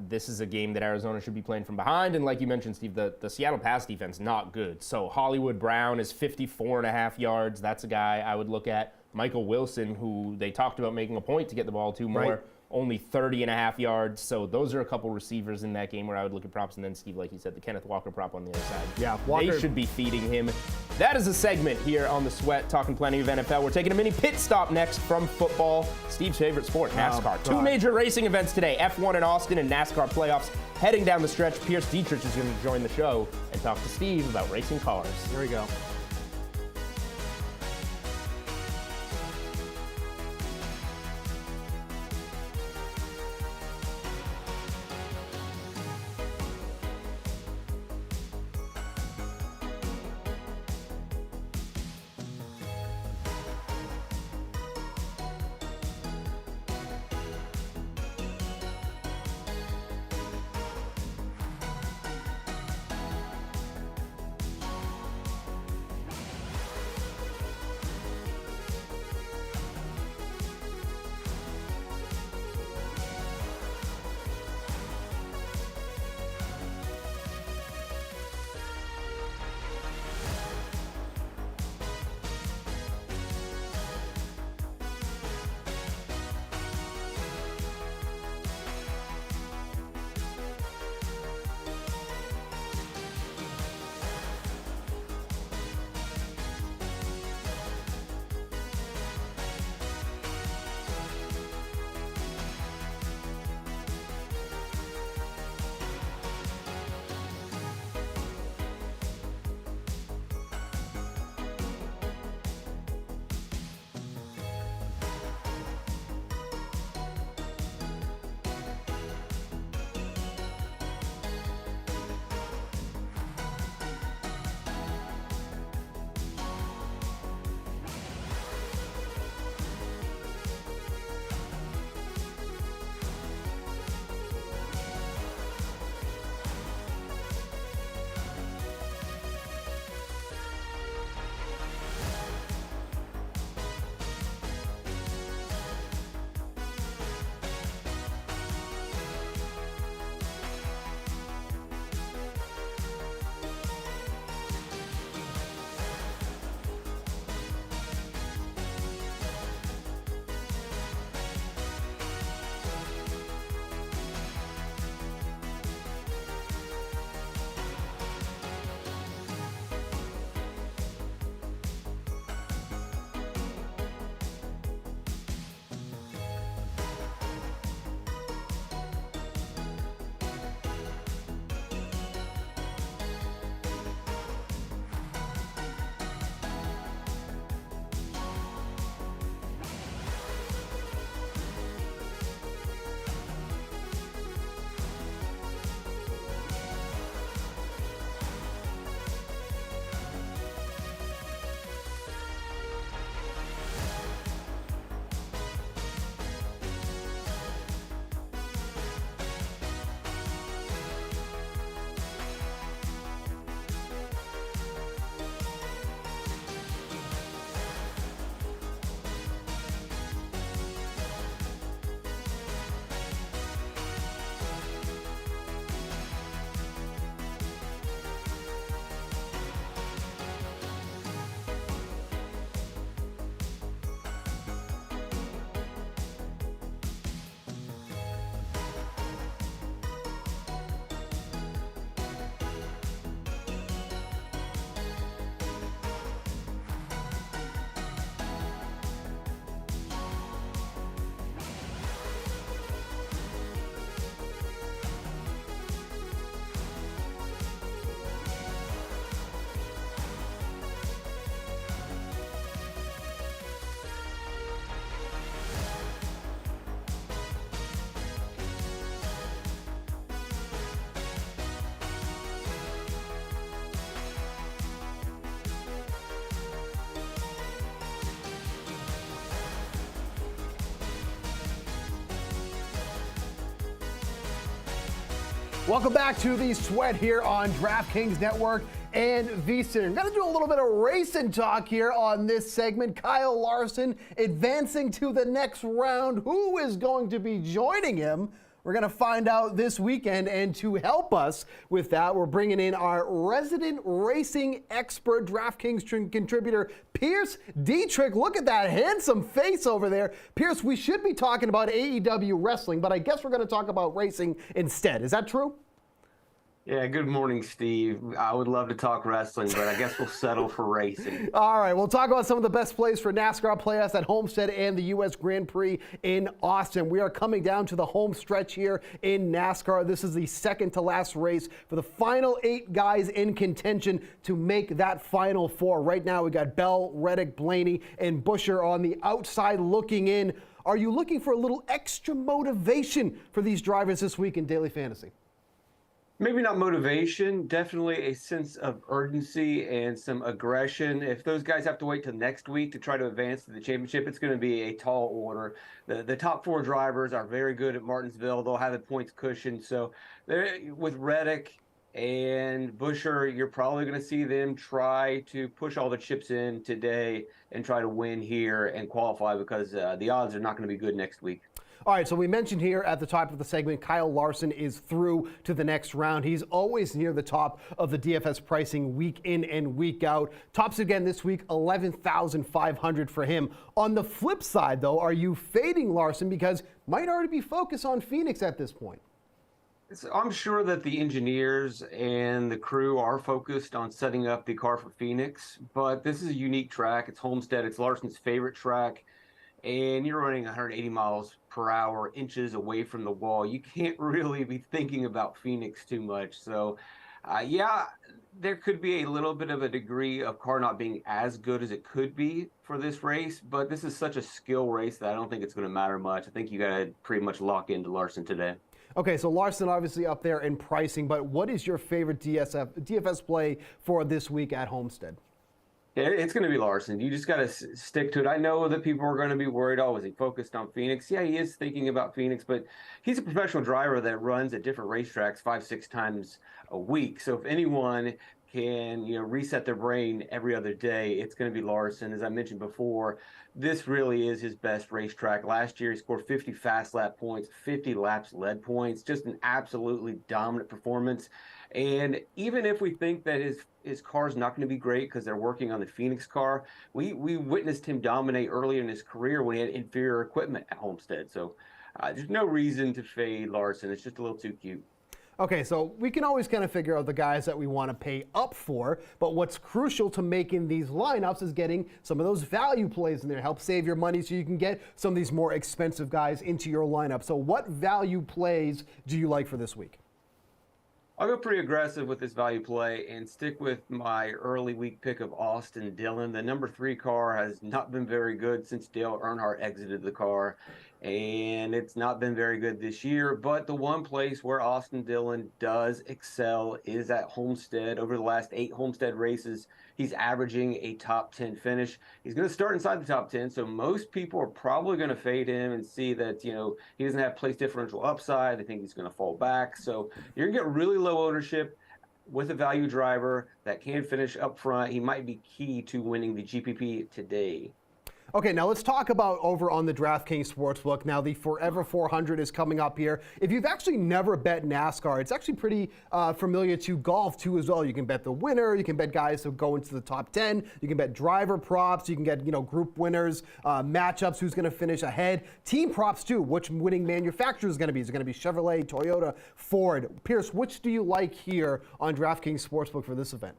this is a game that Arizona should be playing from behind. And like you mentioned, Steve, the Seattle pass defense, not good. So Hollywood Brown is 54.5 yards. That's a guy I would look at. Michael Wilson, who they talked about making a point to get the ball to more, only 30.5 yards. So those are a couple receivers in that game where I would look at props. And then, Steve, like you said, the Kenneth Walker prop on the other side. Yeah, Walker. They should be feeding him. That is a segment here on The Sweat, talking plenty of NFL. We're taking a mini pit stop next from football. Steve's favorite sport, NASCAR. Two major racing events today, F1 in Austin and NASCAR playoffs. Heading down the stretch, Pierce Dietrich is going to join the show and talk to Steve about racing cars. Here we go. Welcome back to the Sweat here on DraftKings Network and VSiN. I'm going to do a little bit of racing talk here on this segment. Kyle Larson advancing to the next round. Who is going to be joining him? We're going to find out this weekend, and to help us with that, we're bringing in our resident racing expert, DraftKings contributor, Pierce Dietrich. Look at that handsome face over there. Pierce, we should be talking about AEW wrestling, but I guess we're going to talk about racing instead. Is that true? Yeah, good morning, Steve. I would love to talk wrestling, but I guess we'll settle for racing. All right, we'll talk about some of the best plays for NASCAR playoffs at Homestead and the U.S. Grand Prix in Austin. We are coming down to the home stretch here in NASCAR. This is the second to last race for the final 8 guys in contention to make that final 4. Right now, we got Bell, Reddick, Blaney, and Buescher on the outside looking in. Are you looking for a little extra motivation for these drivers this week in Daily Fantasy? Maybe not motivation, definitely a sense of urgency and some aggression. If those guys have to wait till next week to try to advance to the championship, it's going to be a tall order. The top 4 drivers are very good at Martinsville. They'll have the points cushion. So with Reddick and Buescher, you're probably going to see them try to push all the chips in today and try to win here and qualify, because the odds are not going to be good next week. All right, so we mentioned here at the top of the segment, Kyle Larson is through to the next round. He's always near the top of the DFS pricing week in and week out. Tops again this week, $11,500 for him. On the flip side, though, are you fading Larson because might already be focused on Phoenix at this point? I'm sure that the engineers and the crew are focused on setting up the car for Phoenix, but this is a unique track. It's Homestead. It's Larson's favorite track. And you're running 180 miles per hour, inches away from the wall. You can't really be thinking about Phoenix too much. So, yeah, there could be a little bit of a degree of car not being as good as it could be for this race, but this is such a skill race that I don't think it's going to matter much. I think you got to pretty much lock into Larson today. Okay, so Larson obviously up there in pricing, but what is your favorite DFS play for this week at Homestead? Yeah, it's going to be Larson. You just got to stick to it. I know that people are going to be worried, oh, is he focused on Phoenix? Yeah, he is thinking about Phoenix, but he's a professional driver that runs at different racetracks 5-6 times a week. So if anyone can, reset their brain every other day, it's going to be Larson. As I mentioned before, this really is his best racetrack. Last year, he scored 50 fast lap points, 50 laps led points, just an absolutely dominant performance. And even if we think that his car is not going to be great because they're working on the Phoenix car, we witnessed him dominate early in his career when he had inferior equipment at Homestead. So there's no reason to fade Larson. It's just a little too cute. Okay, so we can always kind of figure out the guys that we want to pay up for, but what's crucial to making these lineups is getting some of those value plays in there. Help save your money so you can get some of these more expensive guys into your lineup. So what value plays do you like for this week? I'll go pretty aggressive with this value play and stick with my early week pick of Austin Dillon. The number 3 car has not been very good since Dale Earnhardt exited the car, and it's not been very good this year. But the one place where Austin Dillon does excel is at Homestead. Over the last 8 Homestead races, he's averaging a top 10 finish. He's going to start inside the top 10, so most people are probably going to fade him and see that, he doesn't have place differential upside. They think he's going to fall back. So you're going to get really low ownership with a value driver that can finish up front. He might be key to winning the GPP today. Okay, now let's talk about over on the DraftKings Sportsbook. Now, the Forever 400 is coming up here. If you've actually never bet NASCAR, it's actually pretty familiar to golf, too, as well. You can bet the winner. You can bet guys who go into the top 10. You can bet driver props. You can get, group winners, matchups, who's going to finish ahead. Team props, too. Which winning manufacturer is going to be? Is it going to be Chevrolet, Toyota, Ford? Pierce, which do you like here on DraftKings Sportsbook for this event?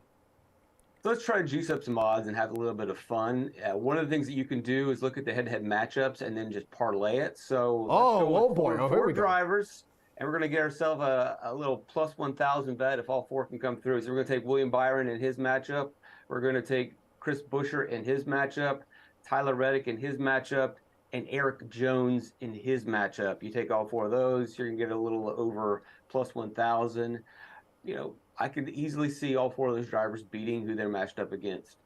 So let's try to juice up some odds and have a little bit of fun. One of the things that you can do is look at the head-to-head matchups and then just parlay it. So let's go with four drivers, and we're going to get ourselves a little plus 1,000 bet if all 4 can come through. So we're going to take William Byron in his matchup. We're going to take Chris Buescher in his matchup, Tyler Reddick in his matchup, and Eric Jones in his matchup. You take all 4 of those, you're going to get a little over plus 1,000. I could easily see all 4 of those drivers beating who they're matched up against.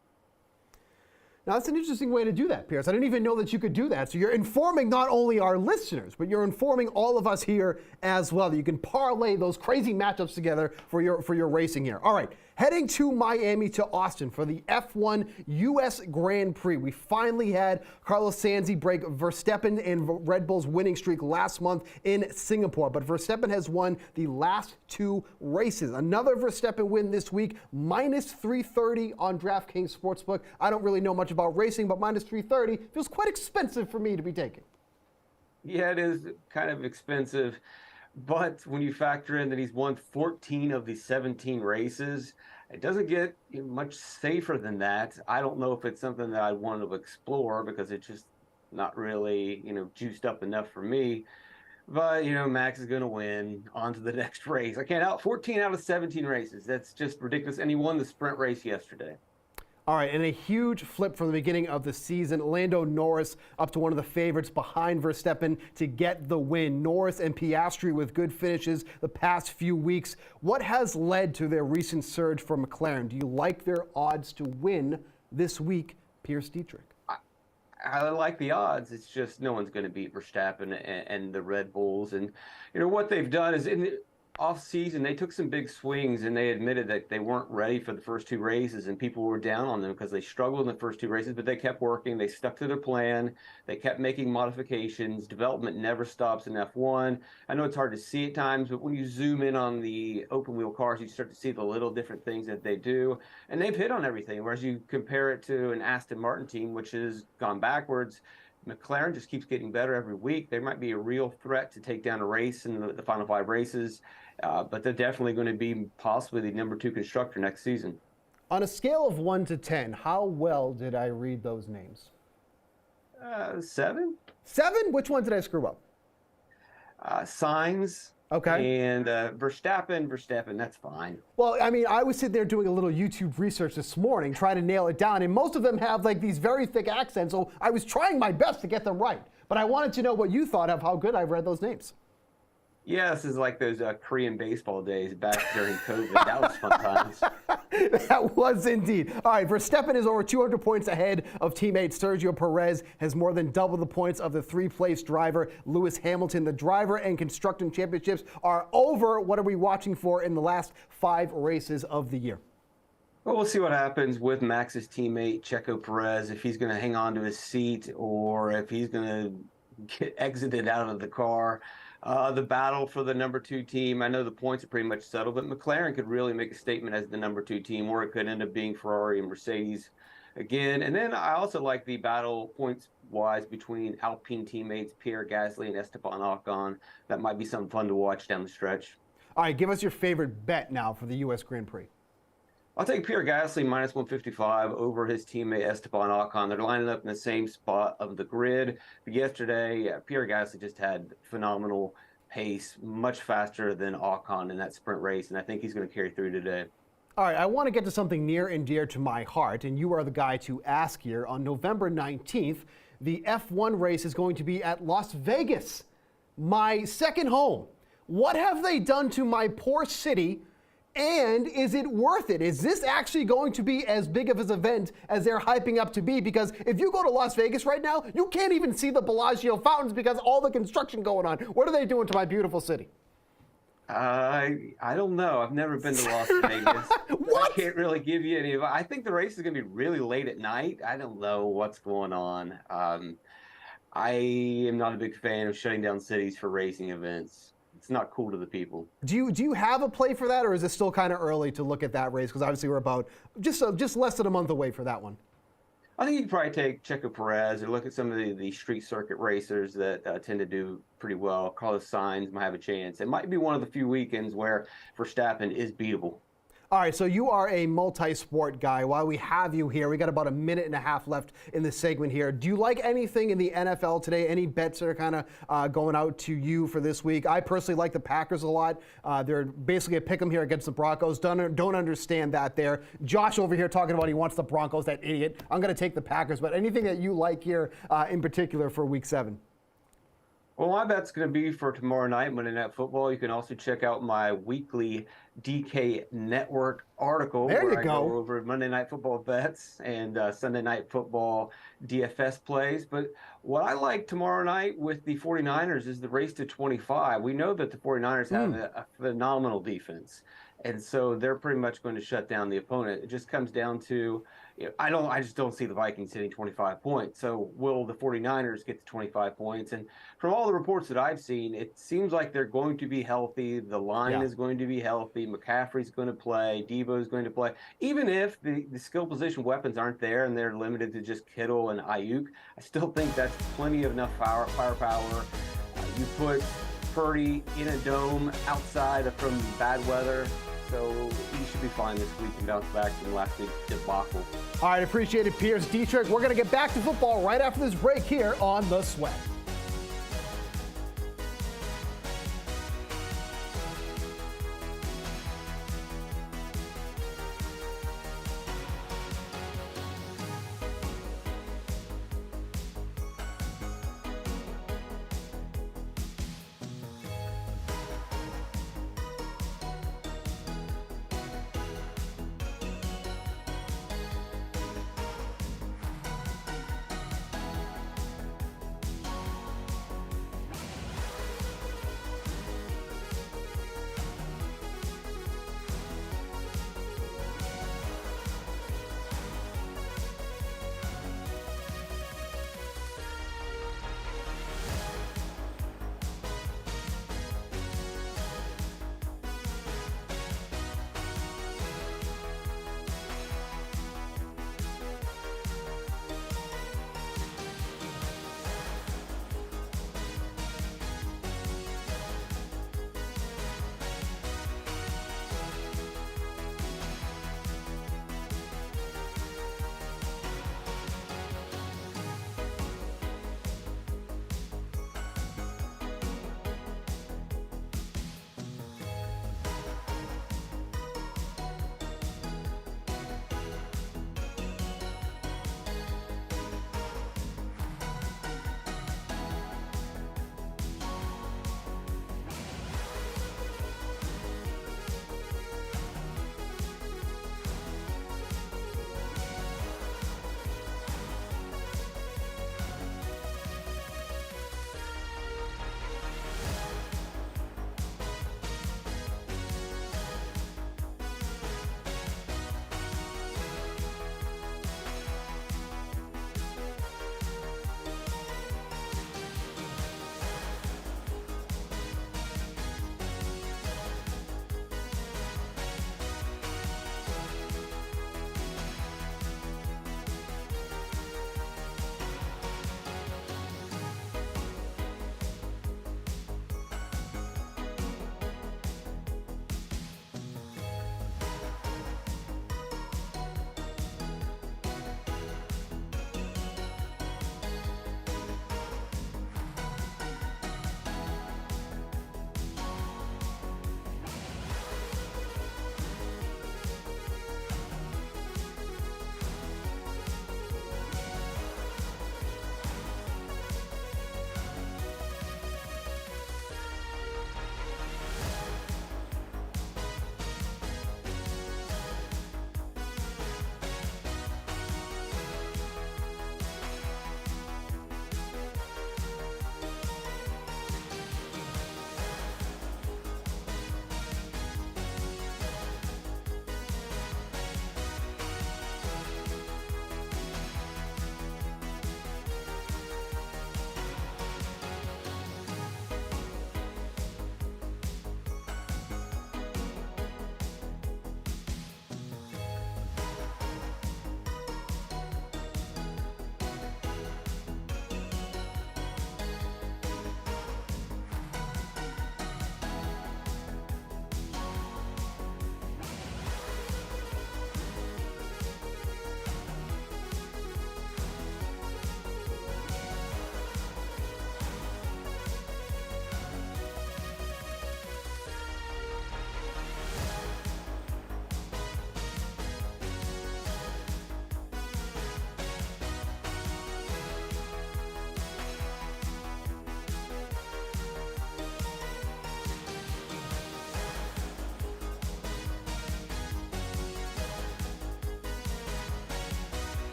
Now, that's an interesting way to do that, Pierce. I didn't even know that you could do that. So you're informing not only our listeners, but you're informing all of us here as well, that you can parlay those crazy matchups together for your racing here. All right, heading to Miami to Austin for the F1 U.S. Grand Prix. We finally had Carlos Sainz break Verstappen and Red Bull's winning streak last month in Singapore. But Verstappen has won the last 2 races. Another Verstappen win this week, minus 330 on DraftKings Sportsbook. I don't really know much about racing, but minus 330 feels quite expensive for me to be taking. Yeah, it is kind of expensive. But when you factor in that he's won 14 of the 17 races, it doesn't get much safer than that. I don't know if it's something that I want to explore because it's just not really, juiced up enough for me. But, Max is going to win. On to the next race. I can't out 14 out of 17 races. That's just ridiculous. And he won the sprint race yesterday. All right, and a huge flip from the beginning of the season. Lando Norris up to one of the favorites behind Verstappen to get the win. Norris and Piastri with good finishes the past few weeks. What has led to their recent surge for McLaren? Do you like their odds to win this week, Pierce Dietrich? I like the odds. It's just no one's going to beat Verstappen and the Red Bulls. And, what they've done is in the off-season, they took some big swings, and they admitted that they weren't ready for the first 2 races, and people were down on them because they struggled in the first 2 races, but they kept working. They stuck to their plan. They kept making modifications. Development never stops in F1. I know it's hard to see at times, but when you zoom in on the open-wheel cars, you start to see the little different things that they do, and they've hit on everything, whereas you compare it to an Aston Martin team, which has gone backwards. McLaren just keeps getting better every week. They might be a real threat to take down a race in the final 5 races, but they're definitely going to be possibly the number 2 constructor next season. On a scale of 1 to 10, how well did I read those names? 7. 7? Which one did I screw up? Sainz. Okay. And Verstappen, that's fine. Well, I mean, I was sitting there doing a little YouTube research this morning, trying to nail it down, and most of them have like these very thick accents, so I was trying my best to get them right. But I wanted to know what you thought of how good I read those names. Yeah, this is like those Korean baseball days back during COVID. That was fun times. That was indeed. All right, Verstappen is over 200 points ahead of teammate Sergio Perez, has more than double the points of the 3rd-place driver Lewis Hamilton. The driver and constructor championships are over. What are we watching for in the last 5 races of the year? Well, we'll see what happens with Max's teammate Checo Perez, if he's going to hang on to his seat or if he's going to get exited out of the car. The battle for the number 2 team, I know the points are pretty much settled, but McLaren could really make a statement as the number 2 team, or it could end up being Ferrari and Mercedes again. And then I also like the battle points-wise between Alpine teammates Pierre Gasly and Esteban Ocon. That might be something fun to watch down the stretch. All right, give us your favorite bet now for the U.S. Grand Prix. I'll take Pierre Gasly minus 155 over his teammate Esteban Ocon. They're lining up in the same spot of the grid. But yesterday, Pierre Gasly just had phenomenal pace, much faster than Ocon in that sprint race, and I think he's going to carry through today. All right, I want to get to something near and dear to my heart, and you are the guy to ask here. On November 19th, the F1 race is going to be at Las Vegas, my second home. What have they done to my poor city? And is it worth it? Is this actually going to be as big of an event as they're hyping up to be? Because if you go to Las Vegas right now, you can't even see the Bellagio fountains because all the construction going on. What are they doing to my beautiful city? I don't know. I've never been to Las Vegas. What? I can't really give you any. I think the race is going to be really late at night. I don't know what's going on. I am not a big fan of shutting down cities for racing events. It's not cool to the people. Do you have a play for that, or is it still kind of early to look at that race? Because obviously we're about just less than a month away for that one. I think you could probably take Checo Perez or look at some of the street circuit racers that tend to do pretty well. Carlos Sainz might have a chance. It might be one of the few weekends where Verstappen is beatable. All right, so you are a multi-sport guy. While we have you here, we got about a minute and a half left in this segment here. Do you like anything in the NFL today? Any bets that are kind of going out to you for this week? I personally like the Packers a lot. They're basically a pick 'em here against the Broncos. Don't understand that there. Josh over here talking about he wants the Broncos, that idiot. I'm going to take the Packers, but anything that you like here in particular for Week 7? Well, my bet's going to be for tomorrow night, Monday Night Football. You can also check out my weekly DK Network article where I go over Monday Night Football bets and Sunday Night Football DFS plays. But what I like tomorrow night with the 49ers is the race to 25. We know that the 49ers have a phenomenal defense. And so they're pretty much going to shut down the opponent. It just comes down to, I just don't see the Vikings hitting 25 points. So will the 49ers get to 25 points? And from all the reports that I've seen, it seems like they're going to be healthy. The line is going to be healthy. McCaffrey's going to play. Debo's going to play. Even if the skill position weapons aren't there and they're limited to just Kittle and Ayuk, I still think that's plenty of enough firepower. You put Purdy in a dome outside from bad weather. So he should be fine this week and bounce back from last week's debacle. All right, appreciate it, Pierce Dietrich. We're going to get back to football right after this break here on The Sweat.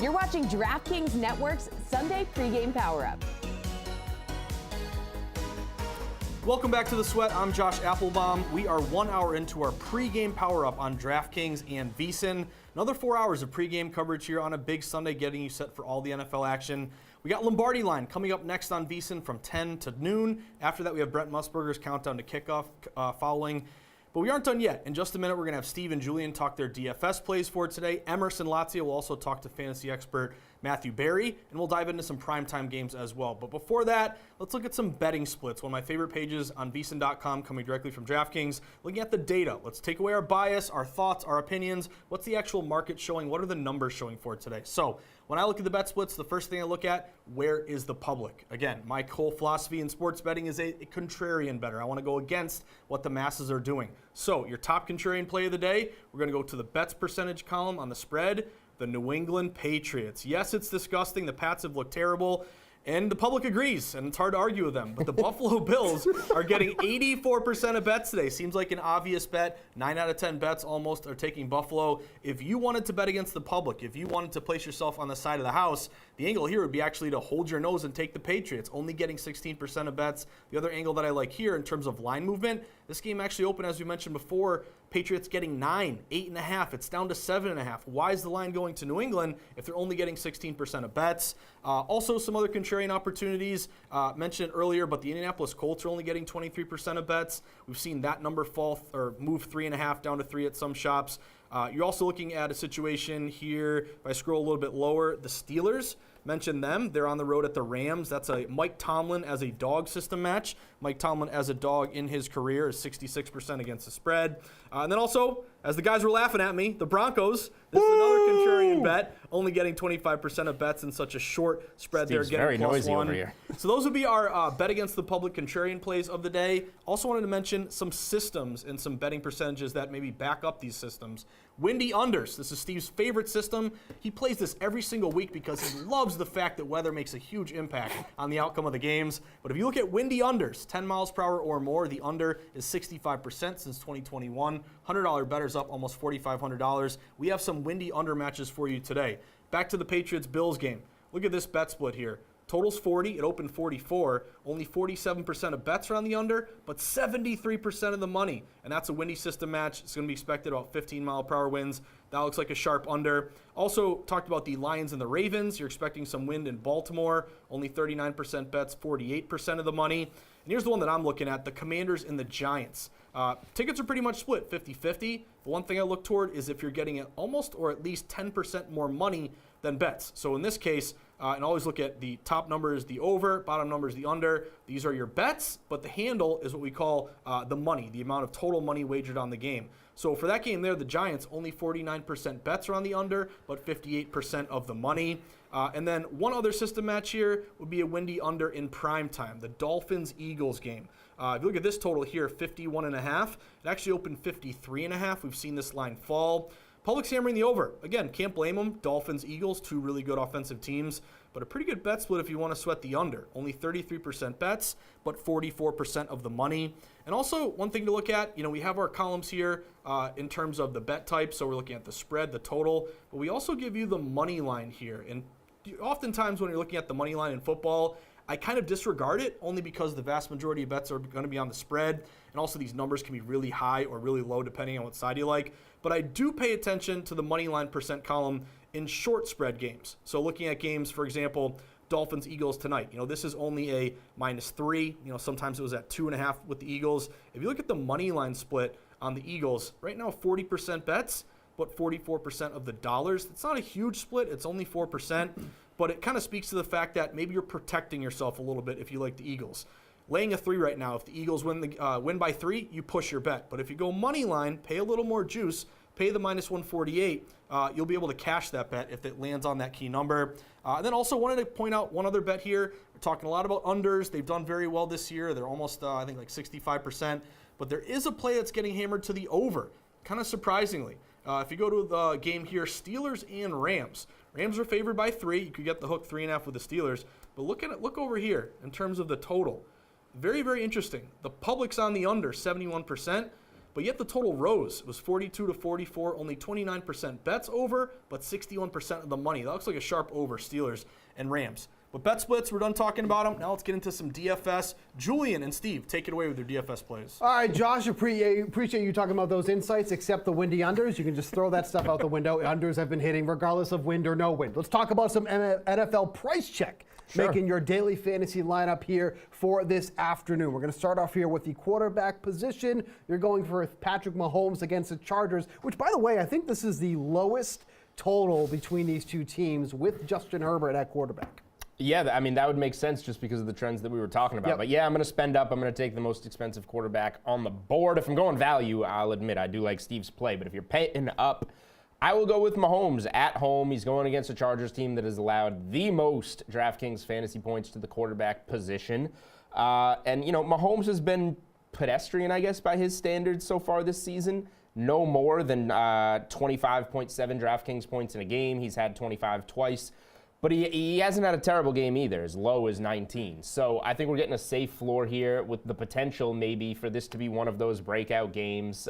You're watching DraftKings Network's Sunday pregame power-up. Welcome back to The Sweat. I'm Josh Applebaum. We are 1 hour into our pregame power-up on DraftKings and VSiN. Another 4 hours of pregame coverage here on a big Sunday, getting you set for all the NFL action. We got Lombardi Line coming up next on VSiN from 10 to noon. After that, we have Brent Musburger's countdown to kickoff following. But we aren't done yet. In just a minute, we're going to have Steve and Julian talk their DFS plays for today. Emerson Lazio will also talk to fantasy expert Matthew Berry, and we'll dive into some primetime games as well. But before that, let's look at some betting splits. One of my favorite pages on VSiN.com coming directly from DraftKings, looking at the data. Let's take away our bias, our thoughts, our opinions. What's the actual market showing? What are the numbers showing for today? So when I look at the bet splits, the first thing I look at, where is the public? Again, my whole philosophy in sports betting is a contrarian bettor. I want to go against what the masses are doing. So your top contrarian play of the day, we're going to go to the bets percentage column on the spread. The New England Patriots. Yes, it's disgusting. The Pats have looked terrible, and the public agrees, and it's hard to argue with them. But the Buffalo Bills are getting 84% of bets today. Seems like an obvious bet. 9 out of 10 bets almost are taking Buffalo. If you wanted to bet against the public, if you wanted to place yourself on the side of the house, the angle here would be actually to hold your nose and take the Patriots, only getting 16% of bets. The other angle that I like here in terms of line movement, this game actually opened, as we mentioned before, Patriots getting 9, 8.5. It's down to 7.5. Why is the line going to New England if they're only getting 16% of bets? Also, some other contrarian opportunities mentioned earlier, but the Indianapolis Colts are only getting 23% of bets. We've seen that number fall or move 3.5 down to 3 at some shops. You're also looking at a situation here, if I scroll a little bit lower, the Steelers. Mentioned them. They're on the road at the Rams. That's a Mike Tomlin as a dog system match. Mike Tomlin as a dog in his career is 66% against the spread. And then also, as the guys were laughing at me, the Broncos. This is another contrarian bet, only getting 25% of bets in such a short spread. Steve's They're getting very plus noisy one. over here. So those would be our bet against the public contrarian plays of the day. Also wanted to mention some systems and some betting percentages that maybe back up these systems. Windy unders. This is Steve's favorite system. He plays this every single week because he loves the fact that weather makes a huge impact on the outcome of the games. But if you look at windy unders, 10 miles per hour or more, the under is 65% since 2021. $100 bettors up almost $4,500. We have some windy under matches for you today. Back to the Patriots-Bills game. Look at this bet split here. Total's 40, it opened 44. Only 47% of bets are on the under, but 73% of the money. And that's a windy system match. It's going to be expected about 15 mile per hour winds. That looks like a sharp under. Also talked about the Lions and the Ravens. You're expecting some wind in Baltimore. Only 39% bets, 48% of the money. And here's the one that I'm looking at, the Commanders and the Giants. Tickets are pretty much split 50-50. The one thing I look toward is if you're getting it almost or at least 10% more money than bets. So in this case, and always look at the top number is the over, bottom number is the under. These are your bets, but the handle is what we call the money, the amount of total money wagered on the game. So for that game there, the Giants, only 49% bets are on the under, but 58% of the money. And then one other system match here would be a windy under in prime time, the Dolphins-Eagles game. If you look at this total here, 51.5. It actually opened 53.5. We've seen this line fall. Public's hammering the over. Again, can't blame them. Dolphins, Eagles, two really good offensive teams, but a pretty good bet split if you want to sweat the under. Only 33% bets, but 44% of the money. And also, one thing to look at, we have our columns here in terms of the bet type. So we're looking at the spread, the total, but we also give you the money line here. And oftentimes when you're looking at the money line in football, I kind of disregard it only because the vast majority of bets are going to be on the spread. And also these numbers can be really high or really low depending on what side you like. But I do pay attention to the money line percent column in short spread games. So looking at games, for example, Dolphins, Eagles tonight. This is only a -3. Sometimes it was at 2.5 with the Eagles. If you look at the money line split on the Eagles, right now 40% bets, but 44% of the dollars. It's not a huge split. It's only 4%. But it kind of speaks to the fact that maybe you're protecting yourself a little bit if you like the Eagles. Laying a 3 right now, if the Eagles win by 3, you push your bet. But if you go money line, pay a little more juice, pay the -148, you'll be able to cash that bet if it lands on that key number. And then also wanted to point out one other bet here. We're talking a lot about unders. They've done very well this year. They're almost, I think, like 65%. But there is a play that's getting hammered to the over, kind of surprisingly. If you go to the game here, Steelers and Rams. Rams are favored by 3. You could get the hook 3.5 with the Steelers. But look over here in terms of the total. Very, very interesting. The public's on the under, 71%. but yet the total rose. It was 42 to 44, only 29% bets over, but 61% of the money. That looks like a sharp over, Steelers and Rams. But bet splits, we're done talking about them. Now let's get into some DFS. Julian and Steve, take it away with your DFS plays. All right, Josh, appreciate you talking about those insights, except the windy unders. You can just throw that stuff out the window. Unders have been hitting regardless of wind or no wind. Let's talk about some NFL price check. Sure. Making your daily fantasy lineup here for this afternoon. We're going to start off here with the quarterback position. You're going for Patrick Mahomes against the Chargers, which, by the way, I think this is the lowest total between these two teams with Justin Herbert at quarterback. Yeah, I mean, that would make sense just because of the trends that we were talking about. Yep. But yeah, I'm going to spend up. I'm going to take the most expensive quarterback on the board. If I'm going value, I'll admit I do like Steve's play. But if you're paying up, I will go with Mahomes at home. He's going against a Chargers team that has allowed the most DraftKings fantasy points to the quarterback position. And, you know, Mahomes has been pedestrian, I guess, by his standards so far this season. No more than 25.7 DraftKings points in a game. He's had 25 twice. But he hasn't had a terrible game either, as low as 19. So I think we're getting a safe floor here with the potential maybe for this to be one of those breakout games.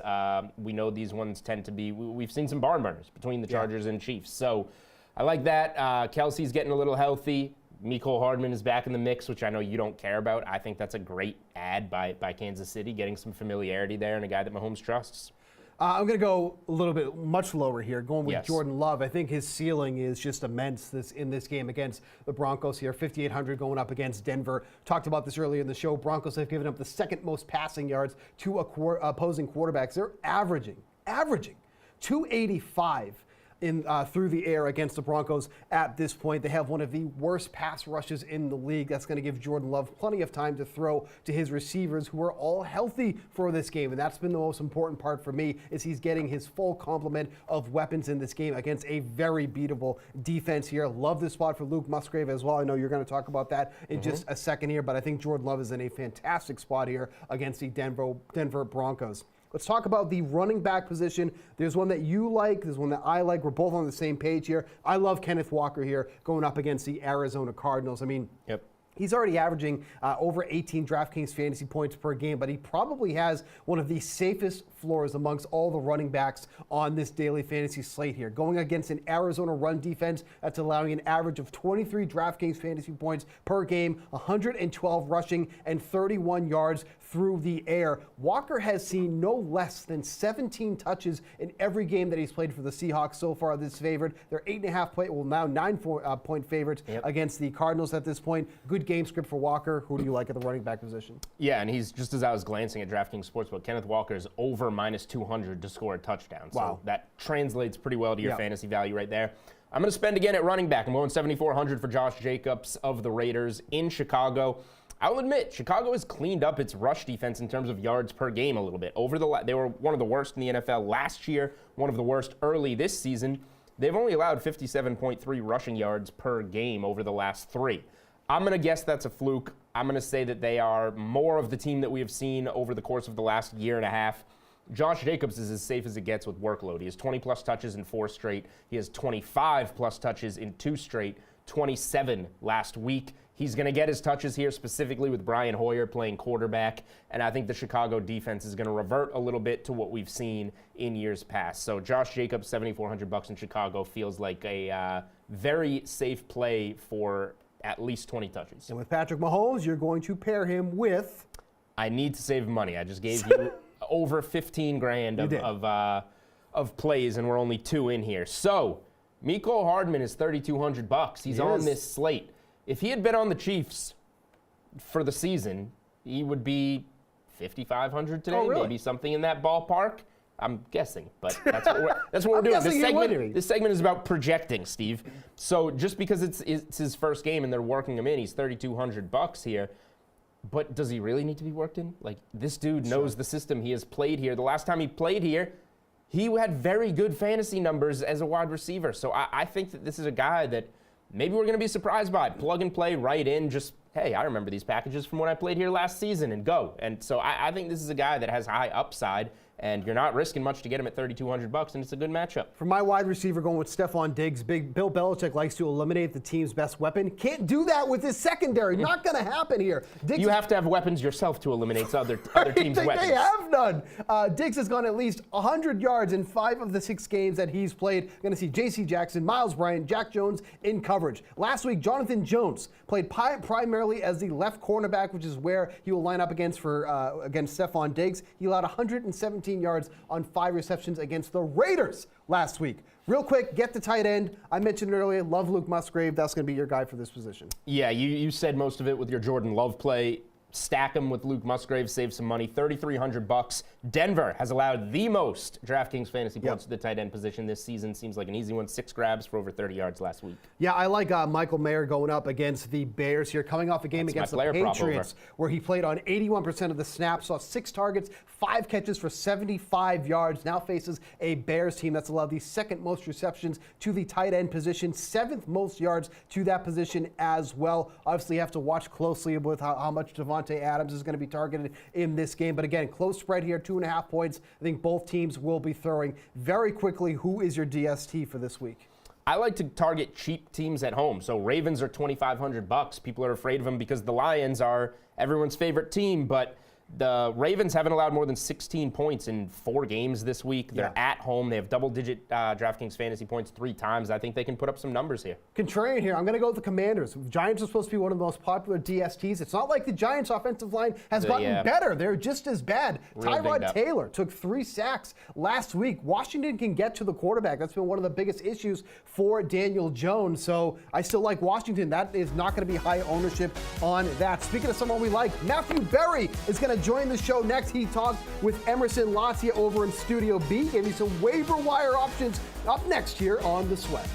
We know these ones tend to be, we've seen some barn burners between the Chargers and Chiefs. So I like that. Kelsey's getting a little healthy. Mecole Hardman is back in the mix, which I know you don't care about. I think that's a great add by Kansas City, getting some familiarity there and a guy that Mahomes trusts. I'm going to go a little bit much lower here, going with Yes. Jordan Love. I think his ceiling is just immense in this game against the Broncos here. 5,800 going up against Denver. Talked about this earlier in the show. Broncos have given up the second most passing yards to opposing quarterbacks. They're averaging 285 through the air against the Broncos at this point. They have one of the worst pass rushes in the league. That's going to give Jordan Love plenty of time to throw to his receivers, who are all healthy for this game. And that's been the most important part for me, is he's getting his full complement of weapons in this game against a very beatable defense here. Love this spot for Luke Musgrave as well. I know you're going to talk about that in just a second here, but I think Jordan Love is in a fantastic spot here against the Denver Broncos. Let's talk about the running back position. There's one that you like. There's one that I like. We're both on the same page here. I love Kenneth Walker here going up against the Arizona Cardinals. I mean, he's already averaging over 18 DraftKings fantasy points per game, but he probably has one of the safest floors amongst all the running backs on this daily fantasy slate here. Going against an Arizona run defense that's allowing an average of 23 DraftKings fantasy points per game, 112 rushing, and 31 yards through the air. Walker has seen no less than 17 touches in every game that he's played for the Seahawks so far this favored. They're 8.5 point, well now 9 point favorites against the Cardinals at this point. Good game script for Walker. Who do you like at the running back position? Yeah, and he's, just as I was glancing at DraftKings Sportsbook, Kenneth Walker is over minus 200 to score a touchdown. Wow. So that translates pretty well to your fantasy value right there. I'm going to spend again at running back. I'm going 7,400 for Josh Jacobs of the Raiders in Chicago. I will admit, Chicago has cleaned up its rush defense in terms of yards per game a little bit. They were one of the worst in the NFL last year, one of the worst early this season. They've only allowed 57.3 rushing yards per game over the last 3. I'm going to guess that's a fluke. I'm going to say that they are more of the team that we have seen over the course of the last year and a half. Josh Jacobs is as safe as it gets with workload. He has 20-plus touches in 4 straight. He has 25-plus touches in 2 straight, 27 last week. He's going to get his touches here, specifically with Brian Hoyer playing quarterback, and I think the Chicago defense is going to revert a little bit to what we've seen in years past. So Josh Jacobs, $7,400 in Chicago, feels like a very safe play for at least 20 touches. And with Patrick Mahomes, you're going to pair him with... I need to save money. I just gave you over 15 grand of plays, and we're only 2 in here. So Mecole Hardman is $3,200. He's on this slate. If he had been on the Chiefs for the season, he would be $5,500 today, maybe something in that ballpark. I'm guessing, but that's what we're doing. This segment is about projecting, Steve. So just because it's his first game and they're working him in, he's $3,200 here. But does he really need to be worked in? Like, this dude knows the system. He has played here. The last time he played here, he had very good fantasy numbers as a wide receiver. So I think that this is a guy that maybe we're going to be surprised by. Plug and play right in. Just, hey, I remember these packages from when I played here last season, and go. And so I think this is a guy that has high upside and you're not risking much to get him at $3,200, and it's a good matchup. For my wide receiver, going with Stephon Diggs. Big Bill Belichick likes to eliminate the team's best weapon. Can't do that with his secondary. Not going to happen here. Diggs, you have to have weapons yourself to eliminate other teams' weapons. They have none. Diggs has gone at least 100 yards in 5 of the 6 games that he's played. Going to see J.C. Jackson, Miles Bryant, Jack Jones in coverage. Last week, Jonathan Jones played primarily as the left cornerback, which is where he will line up against Stephon Diggs. He allowed 117 yards on 5 receptions against the Raiders last week. Real quick, get the tight end. I mentioned it earlier, love Luke Musgrave. That's going to be your guy for this position. Yeah, you said most of it with your Jordan Love play. Stack him with Luke Musgrave, save some money, $3,300. Denver has allowed the most DraftKings fantasy points to the tight end position this season. Seems like an easy one. 6 grabs for over 30 yards last week. Yeah, I like Michael Mayer going up against the Bears here, coming off a game against the Patriots where he played on 81% of the snaps, saw 6 targets, 5 catches for 75 yards. Now faces a Bears team that's allowed the 2nd most receptions to the tight end position, 7th most yards to that position as well. Obviously, you have to watch closely with how much Devontae Adams is going to be targeted in this game. But again, close spread here, 2.5 points. I think both teams will be throwing. Very quickly, who is your DST for this week? I like to target cheap teams at home. So Ravens are $2,500. People are afraid of them because the Lions are everyone's favorite team. But the Ravens haven't allowed more than 16 points in 4 games this week. They're at home. They have double-digit DraftKings fantasy points 3 times. I think they can put up some numbers here. Contrarian here. I'm going to go with the Commanders. The Giants are supposed to be one of the most popular DSTs. It's not like the Giants' offensive line has gotten better. They're just as bad. Tyrod Taylor took 3 sacks last week. Washington can get to the quarterback. That's been one of the biggest issues for Daniel Jones. So I still like Washington. That is not going to be high ownership on that. Speaking of someone we like, Matthew Berry is going to join the show next. He talked with Emerson Latia over in Studio B. Gave me some waiver wire options up next here on The Sweat.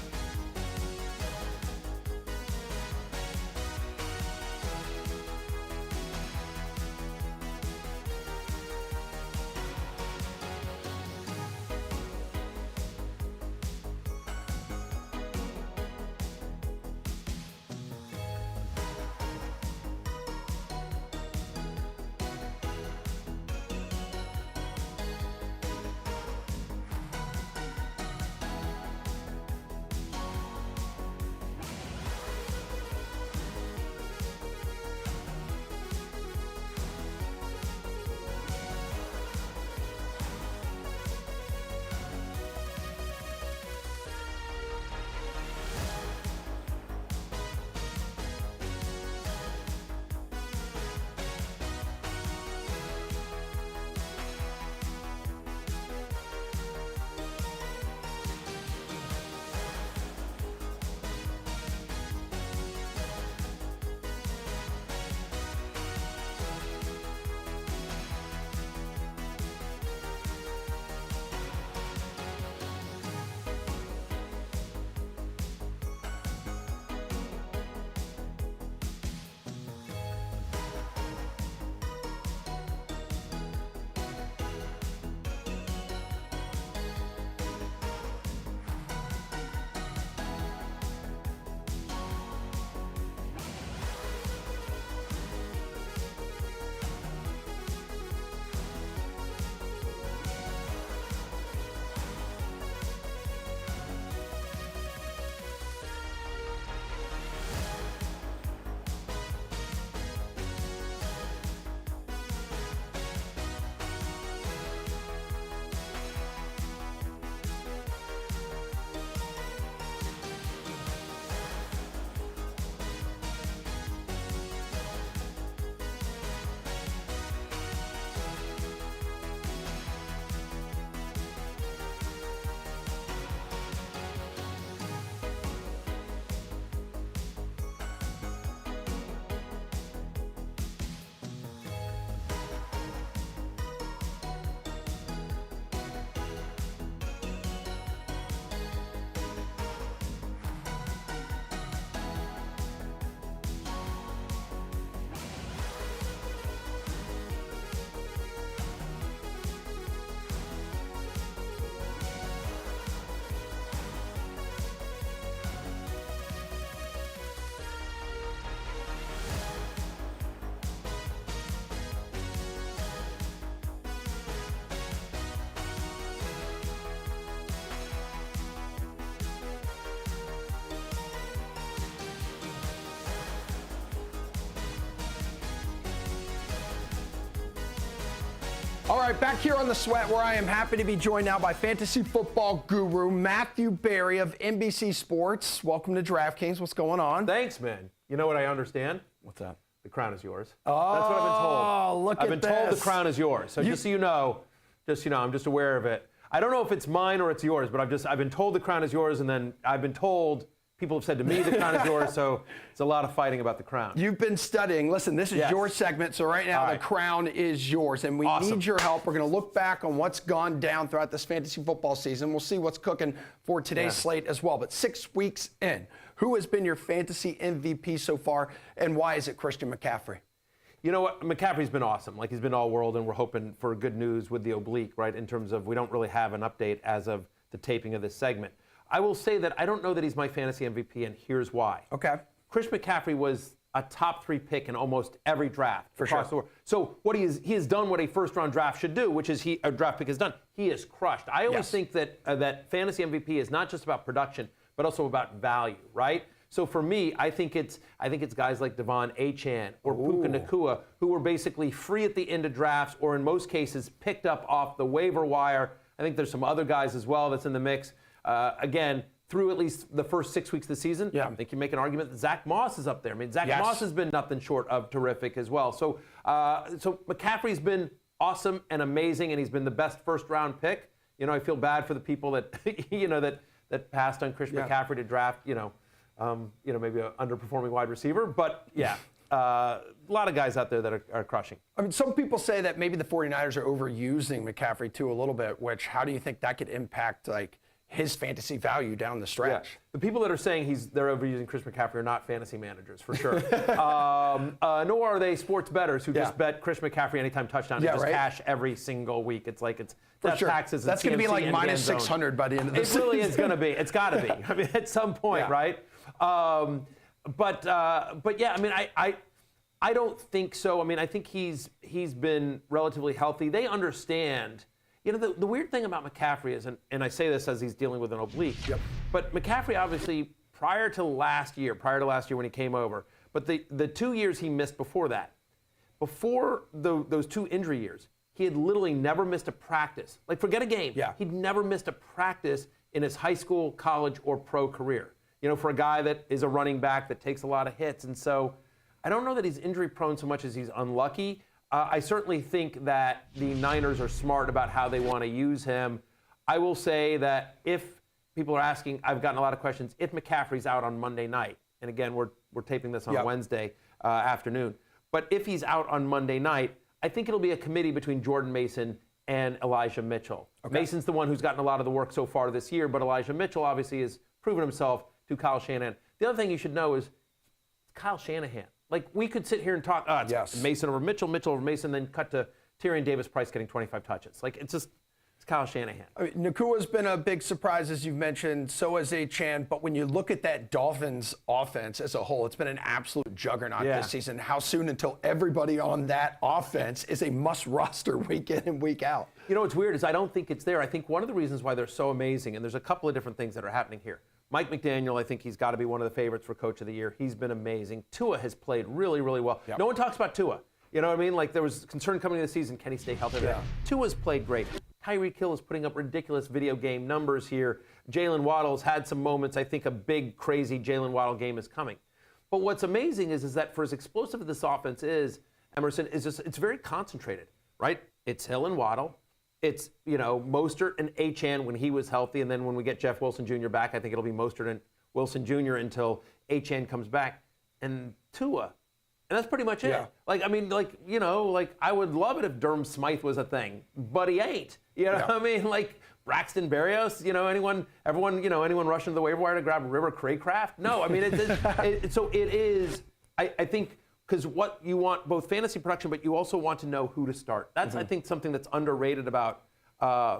All right, back here on The Sweat, where I am happy to be joined now by fantasy football guru Matthew Berry of NBC Sports. Welcome to DraftKings. What's going on? Thanks, man. You know what I understand? What's that? The crown is yours. Oh, that's what I've been told. I've been told the crown is yours. So just so you know, I'm just aware of it. I don't know if it's mine or it's yours, but I've been told the crown is yours, and then I've been told, people have said to me the crown is yours, so it's a lot of fighting about the crown. You've been studying. Listen, this is your segment, so right now the crown is yours, and we need your help. We're going to look back on what's gone down throughout this fantasy football season. We'll see what's cooking for today's slate as well. But 6 weeks in, who has been your fantasy MVP so far, and why is it Christian McCaffrey? You know what? McCaffrey's been awesome. Like, he's been all world, and we're hoping for good news with the oblique, right, in terms of we don't really have an update as of the taping of this segment. I will say that I don't know that he's my fantasy MVP, and here's why. Okay. Chris McCaffrey was a top 3 pick in almost every draft. For sure. The world. So he has done what a first-round draft should do, which is a draft pick has done. He is crushed. I always think that that fantasy MVP is not just about production, but also about value, right? So for me, I think it's guys like Devon Achane or Puka Nacua who were basically free at the end of drafts, or in most cases picked up off the waiver wire. I think there's some other guys as well that's in the mix. Again, through at least the first 6 weeks of the season, I think you make an argument that Zach Moss is up there. I mean, Zach Moss has been nothing short of terrific as well. So McCaffrey's been awesome and amazing, and he's been the best first-round pick. You know, I feel bad for the people that that passed on Chris McCaffrey to draft, maybe an underperforming wide receiver. But a lot of guys out there that are crushing. I mean, some people say that maybe the 49ers are overusing McCaffrey too a little bit, how do you think that could impact his fantasy value down the stretch? Yeah. The people that are saying they're overusing Chris McCaffrey are not fantasy managers, for sure. Nor are they sports bettors who just bet Chris McCaffrey anytime touchdown and just cash every single week. It's like it's death taxes. That's going to be like minus zone. 600 by the end of the season. It really is going to be. It's got to be. I mean, at some point, right? But yeah, I mean, I don't think so. I mean, I think he's been relatively healthy. They understand. You know, the weird thing about McCaffrey is, and I say this as he's dealing with an oblique, but McCaffrey obviously, prior to last year when he came over, but the 2 years he missed before that, before those 2 injury years, he had literally never missed a practice. Like, forget a game. He'd never missed a practice in his high school, college, or pro career. You know, for a guy that is a running back that takes a lot of hits. And so I don't know that he's injury prone so much as he's unlucky. I certainly think that the Niners are smart about how they want to use him. I will say that if people are asking, I've gotten a lot of questions, if McCaffrey's out on Monday night, and again, we're taping this on Wednesday afternoon, but if he's out on Monday night, I think it'll be a committee between Jordan Mason and Elijah Mitchell. Mason's the one who's gotten a lot of the work so far this year, but Elijah Mitchell obviously has proven himself to Kyle Shanahan. The other thing you should know is Kyle Shanahan. Like, we could sit here and talk, it's Mason over Mitchell, Mitchell over Mason, then cut to Tyrion Davis-Price getting 25 touches. Like, it's Kyle Shanahan. I mean, Nakua's been a big surprise, as you've mentioned. So has Achane. But when you look at that Dolphins offense as a whole, it's been an absolute juggernaut this season. How soon until everybody on that offense is a must-roster week in and week out? You know what's weird is I don't think it's there. I think one of the reasons why they're so amazing, and there's a couple of different things that are happening here. Mike McDaniel, I think he's got to be one of the favorites for Coach of the Year. He's been amazing. Tua has played really, really well. No one talks about Tua. You know what I mean? Like, there was concern coming into the season, can he stay healthy? Tua's played great. Tyreek Hill is putting up ridiculous video game numbers here. Jalen Waddle's had some moments. I think a big, crazy Jalen Waddle game is coming. But what's amazing is that for as explosive as this offense is, Emerson, it's very concentrated, right? It's Hill and Waddle. It's, Mostert and Achane when he was healthy, and then when we get Jeff Wilson Jr. back, I think it'll be Mostert and Wilson Jr. until Achane comes back, and Tua. And that's pretty much it. Like, I mean, I would love it if Durham Smythe was a thing, but he ain't. You know what I mean? Like, Braxton Berrios, anyone rushing to the waiver wire to grab River Craycraft? No, I mean, so it is, I think, because what you want, both fantasy production, but you also want to know who to start. That's, I think, something that's underrated about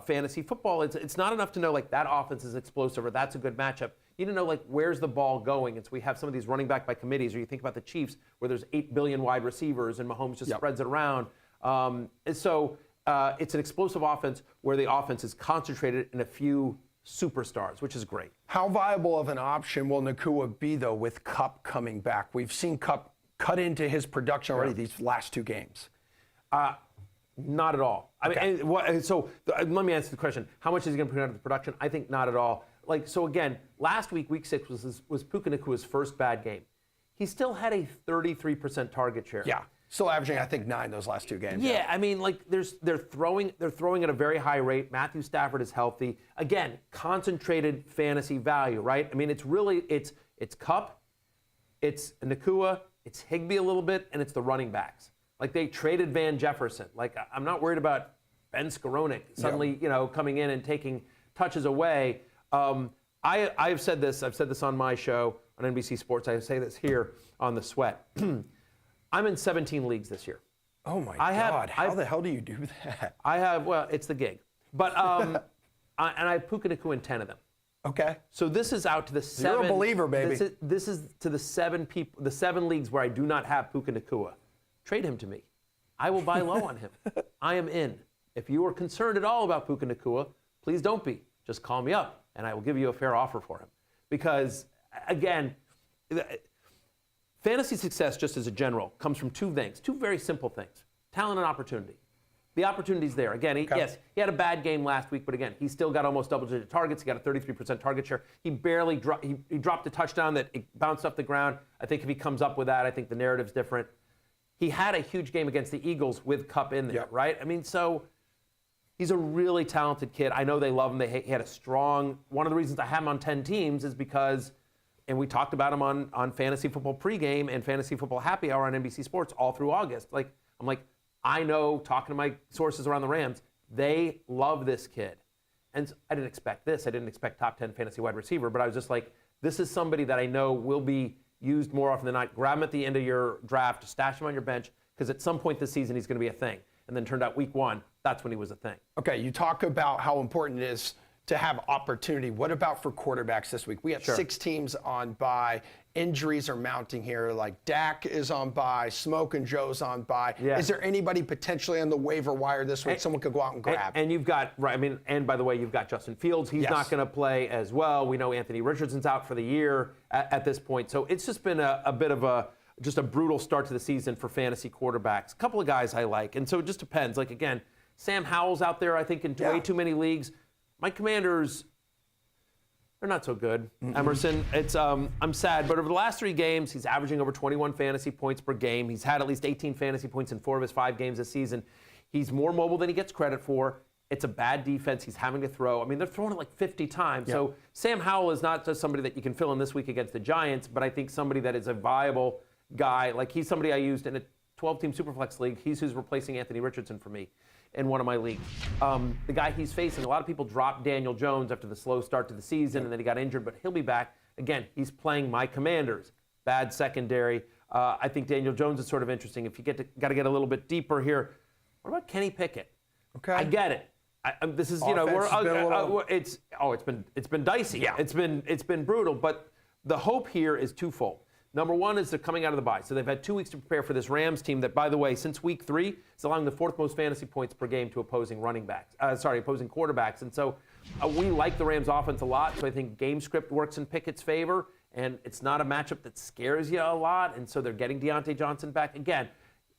fantasy football. It's not enough to know, like, that offense is explosive or that's a good matchup. You need to know, like, where's the ball going? And so we have some of these running back by committees, or you think about the Chiefs, where there's 8 billion wide receivers and Mahomes just spreads it around. And so it's an explosive offense where the offense is concentrated in a few superstars, which is great. How viable of an option will Nacua be, though, with Kupp coming back? We've seen Kupp cut into his production already these last 2 games. Not at all. Okay. I mean, let me answer the question. How much is he going to put out of the production? I think not at all. So again, last week, week 6 was Puka Nakua's first bad game. He still had a 33% target share. Yeah. Still averaging, I think, 9 those last 2 games. Yeah, I mean, they're throwing at a very high rate. Matthew Stafford is healthy. Again, concentrated fantasy value, right? I mean, it's Kupp, it's Nakua, it's Higbee a little bit, and it's the running backs. Like they traded Van Jefferson. Like I'm not worried about Ben Skowronek suddenly, coming in and taking touches away. I've said this. I've said this on my show on NBC Sports. I say this here on the Sweat. I'm in 17 leagues this year. Oh my God! How the hell do you do that? It's the gig. But and I have Puka Nakua in 10 of them. Okay. So this is out to the 7. You're a believer, baby. This is to the 7 people, the 7 leagues where I do not have Puka Nakua. Trade him to me. I will buy low on him. I am in. If you are concerned at all about Puka Nakua, please don't be. Just call me up, and I will give you a fair offer for him. Because, again, fantasy success, just as a general, comes from 2 things, 2 very simple things: talent and opportunity. The opportunity's there. Again, yes, he had a bad game last week, but again, he still got almost double-digit targets. He got a 33% target share. He barely dropped. He dropped a touchdown that it bounced off the ground. I think if he comes up with that, I think the narrative's different. He had a huge game against the Eagles with Kupp in there, right? I mean, so he's a really talented kid. I know they love him. He had a strong. One of the reasons I have him on 10 teams is because, and we talked about him on Fantasy Football Pregame and Fantasy Football Happy Hour on NBC Sports all through August. I know, talking to my sources around the Rams, they love this kid. And I didn't expect this. I didn't expect top 10 fantasy wide receiver, but I was just like, this is somebody that I know will be used more often than not. Grab him at the end of your draft, stash him on your bench, because at some point this season he's going to be a thing. And then turned out week 1, that's when he was a thing. Okay, you talk about how important it is to have opportunity. What about for quarterbacks this week? We have 6 teams on bye. Injuries are mounting here. Like Dak is on bye. Smoke and Joe's on bye. Yeah. Is there anybody potentially on the waiver wire this week someone could go out and grab? And you've got, right, I mean, and by the way, you've got Justin Fields. He's not going to play as well. We know Anthony Richardson's out for the year at this point. So it's just been a bit of a brutal start to the season for fantasy quarterbacks. A couple of guys I like. And so it just depends. Like, again, Sam Howell's out there, I think, in way too many leagues. My Commanders, they're not so good. Emerson, I'm sad, but over the last 3 games, he's averaging over 21 fantasy points per game. He's had at least 18 fantasy points in 4 of his 5 games this season. He's more mobile than he gets credit for. It's a bad defense. He's having to throw. I mean, they're throwing it like 50 times. Yep. So Sam Howell is not just somebody that you can fill in this week against the Giants, but I think somebody that is a viable guy. Like, he's somebody I used in a 12-team Superflex league. He's who's replacing Anthony Richardson for me in one of my leagues. The guy he's facing, a lot of people dropped Daniel Jones after the slow start to the season, and then he got injured, but he'll be back. Again, he's playing my Commanders. Bad secondary. I think Daniel Jones is sort of interesting. If you got to get a little bit deeper here, what about Kenny Pickett? Okay. I get it. This is, it's been dicey. Yeah. It's been brutal, but the hope here is twofold. Number one is they're coming out of the bye. So they've had 2 weeks to prepare for this Rams team that, by the way, since week 3, is allowing the 4th most fantasy points per game to opposing quarterbacks. And so we like the Rams offense a lot. So I think game script works in Pickett's favor. And it's not a matchup that scares you a lot. And so they're getting Deontay Johnson back. Again,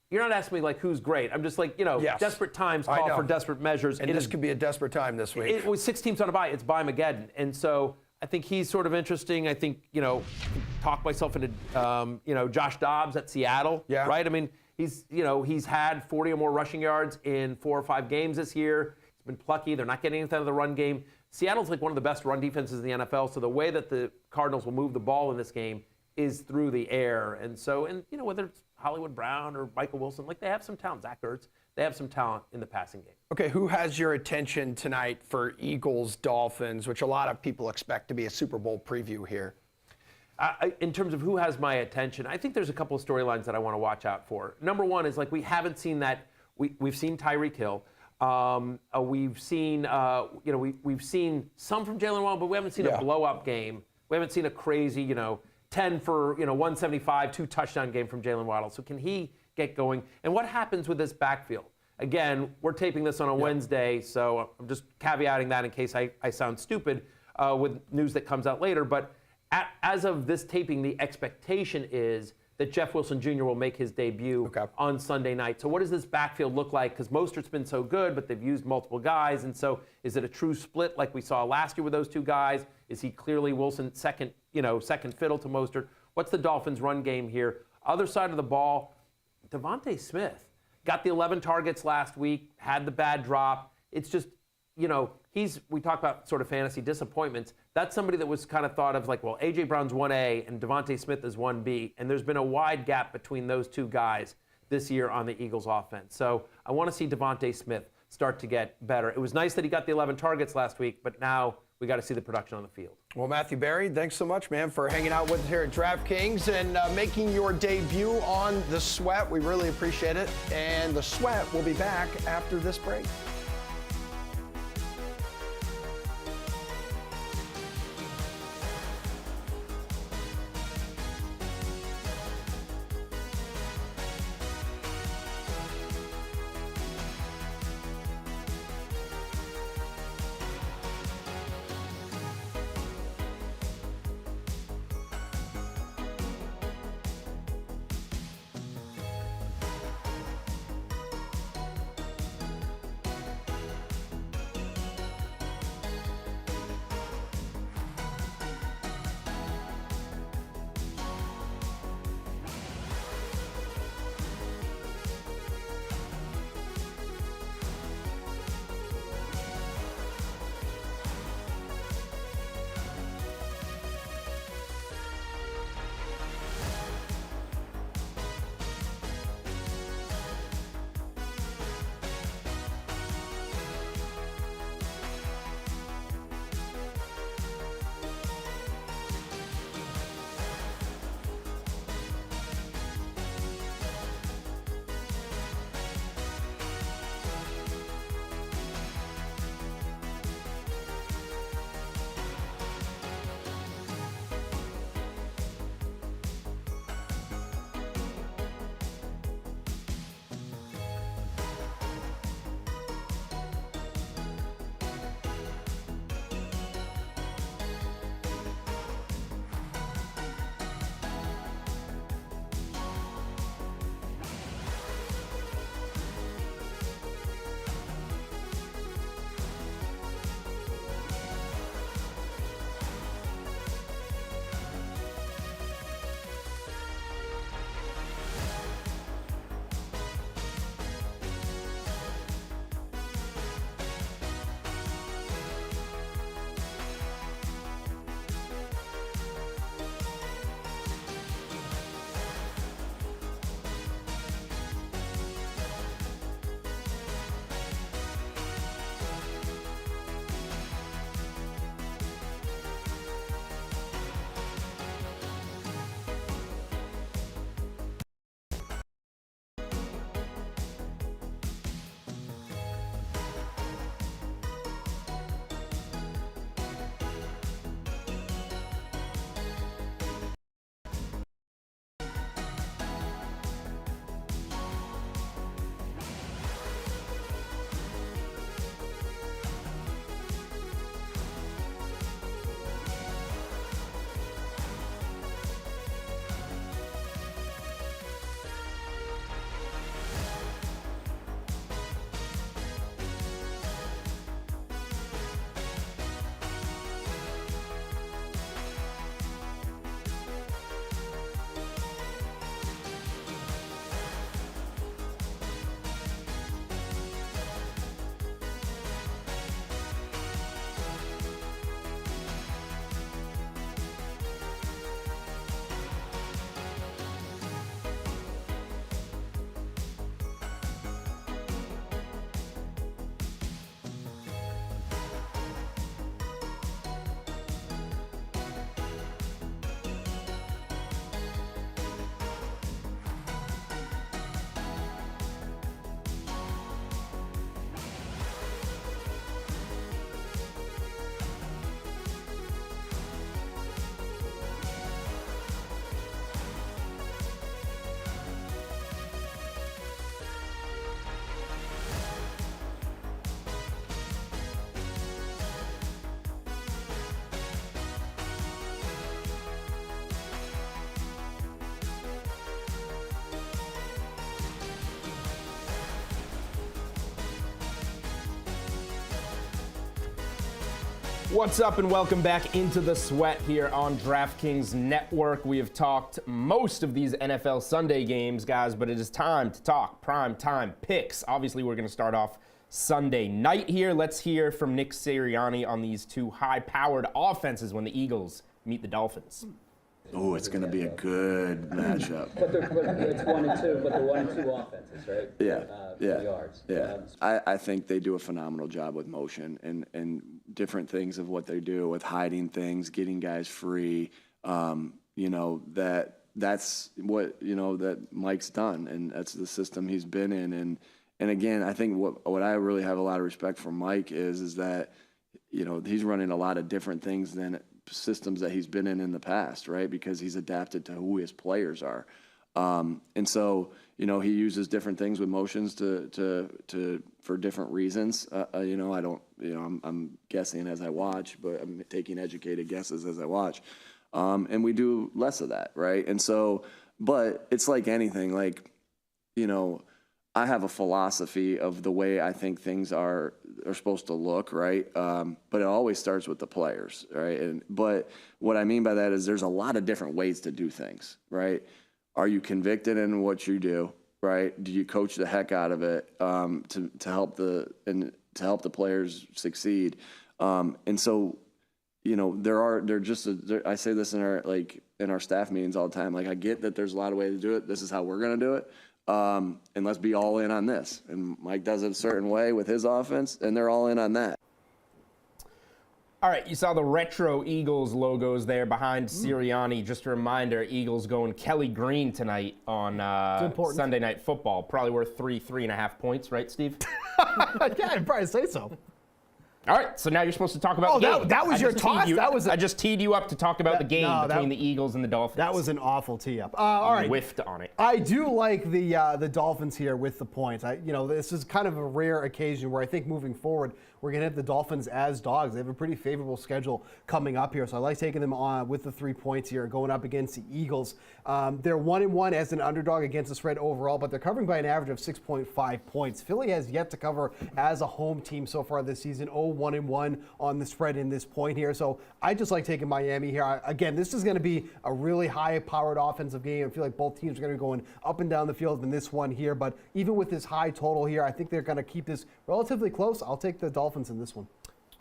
you're not asking me, like, who's great. I'm just like, desperate times call for desperate measures. And this could be a desperate time this week. With 6 teams on a bye, it's Bye-Mageddon. And so I think he's sort of interesting. I think, talk myself into, Josh Dobbs at Seattle, right? I mean, he's had 40 or more rushing yards in 4 or 5 games this year. He's been plucky. They're not getting anything out of the run game. Seattle's like one of the best run defenses in the NFL. So the way that the Cardinals will move the ball in this game is through the air. And so, whether it's Hollywood Brown or Michael Wilson, like, they have some talent. Zach Ertz, they have some talent in the passing game. Okay, who has your attention tonight for Eagles-Dolphins, which a lot of people expect to be a Super Bowl preview here? In terms of who has my attention, I think there's a couple of storylines that I want to watch out for. Number one is, like, we haven't seen that. We've seen Tyreek Hill. We've seen, we've seen some from Jalen Waddle, but we haven't seen a blow-up game. We haven't seen a crazy, 10 for 175, 2 touchdown game from Jalen Waddle. So can he get going? And what happens with this backfield? Again, we're taping this on a Wednesday, so I'm just caveating that in case I sound stupid with news that comes out later. But as of this taping, the expectation is that Jeff Wilson Jr. will make his debut on Sunday night. So what does this backfield look like? Because Mostert's been so good, but they've used multiple guys. And so is it a true split like we saw last year with those two guys? Is he clearly Wilson second fiddle to Mostert? What's the Dolphins' run game here? Other side of the ball, Devontae Smith got the 11 targets last week, had the bad drop. It's just, we talk about sort of fantasy disappointments. That's somebody that was kind of thought of like, well, A.J. Brown's 1A and Devontae Smith is 1B. And there's been a wide gap between those two guys this year on the Eagles offense. So I want to see Devontae Smith start to get better. It was nice that he got the 11 targets last week, but now we got to see the production on the field. Well, Matthew Berry, thanks so much, man, for hanging out with us here at DraftKings and making your debut on The Sweat. We really appreciate it. And The Sweat will be back after this break. What's up and welcome back into the sweat here on DraftKings Network. We have talked most of these NFL Sunday games, guys, but it is time to talk prime time picks. Obviously, we're going to start off Sunday night here. Let's hear from Nick Sirianni on these two high-powered offenses when the Eagles meet the Dolphins. Oh, it's going to be a good matchup. But it's 1 and 2, but they're 1 and 2 offenses, right? Yeah. Yards. Yeah. I think they do a phenomenal job with motion and different things of what they do with hiding things, getting guys free. That's what, that Mike's done, and that's the system he's been in. And again, I think what I really have a lot of respect for Mike is that, he's running a lot of different things than systems that he's been in the past, right? Because he's adapted to who his players are. And so, he uses different things with motions for different reasons. I'm guessing as I watch, but I'm taking educated guesses as I watch. And we do less of that, right? And so, but it's like anything, I have a philosophy of the way I think things are supposed to look, right? But it always starts with the players, right? But what I mean by that is there's a lot of different ways to do things, right? Are you convicted in what you do, right? Do you coach the heck out of it to help the players succeed? And so, I say this in our staff meetings all the time. I get that there's a lot of ways to do it. This is how we're going to do it. And let's be all in on this. And Mike does it a certain way with his offense, and they're all in on that. All right, you saw the retro Eagles logos there behind Sirianni. Just a reminder, Eagles going Kelly Green tonight on Sunday Night Football. Probably worth 3.5 points, right, Steve? Yeah, I'd probably say so. All right, so now you're supposed to talk about the game. That was your toss? I just teed you up to talk about the game between the Eagles and the Dolphins. That was an awful tee-up. All right. Whiffed on it. I do like the Dolphins here with the points. This is kind of a rare occasion where I think moving forward, we're going to hit the Dolphins as dogs. They have a pretty favorable schedule coming up here, so I like taking them on with the 3 points here, going up against the Eagles. They're 1-1 as an underdog against the spread overall, but they're covering by an average of 6.5 points. Philly has yet to cover as a home team so far this season, 1-1 on the spread in this point here. So I just like taking Miami here. Again, this is going to be a really high-powered offensive game. I feel like both teams are going to be going up and down the field in this one here, but even with this high total here, I think they're going to keep this relatively close. I'll take the Dolphins in this one.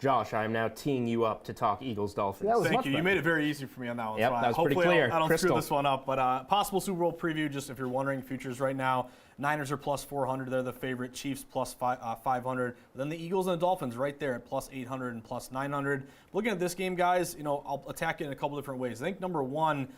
Josh, I am now teeing you up to talk Eagles-Dolphins. Thank you. You made it very easy for me on that one. Yep, so that was pretty clear. I don't Crystal. screw this one up. But possible Super Bowl preview, just if you're wondering, futures right now. Niners are plus 400. They're the favorite. Chiefs plus 500. But then the Eagles and the Dolphins right there at plus 800 and plus 900. Looking at this game, guys, I'll attack it in a couple different ways. I think number one,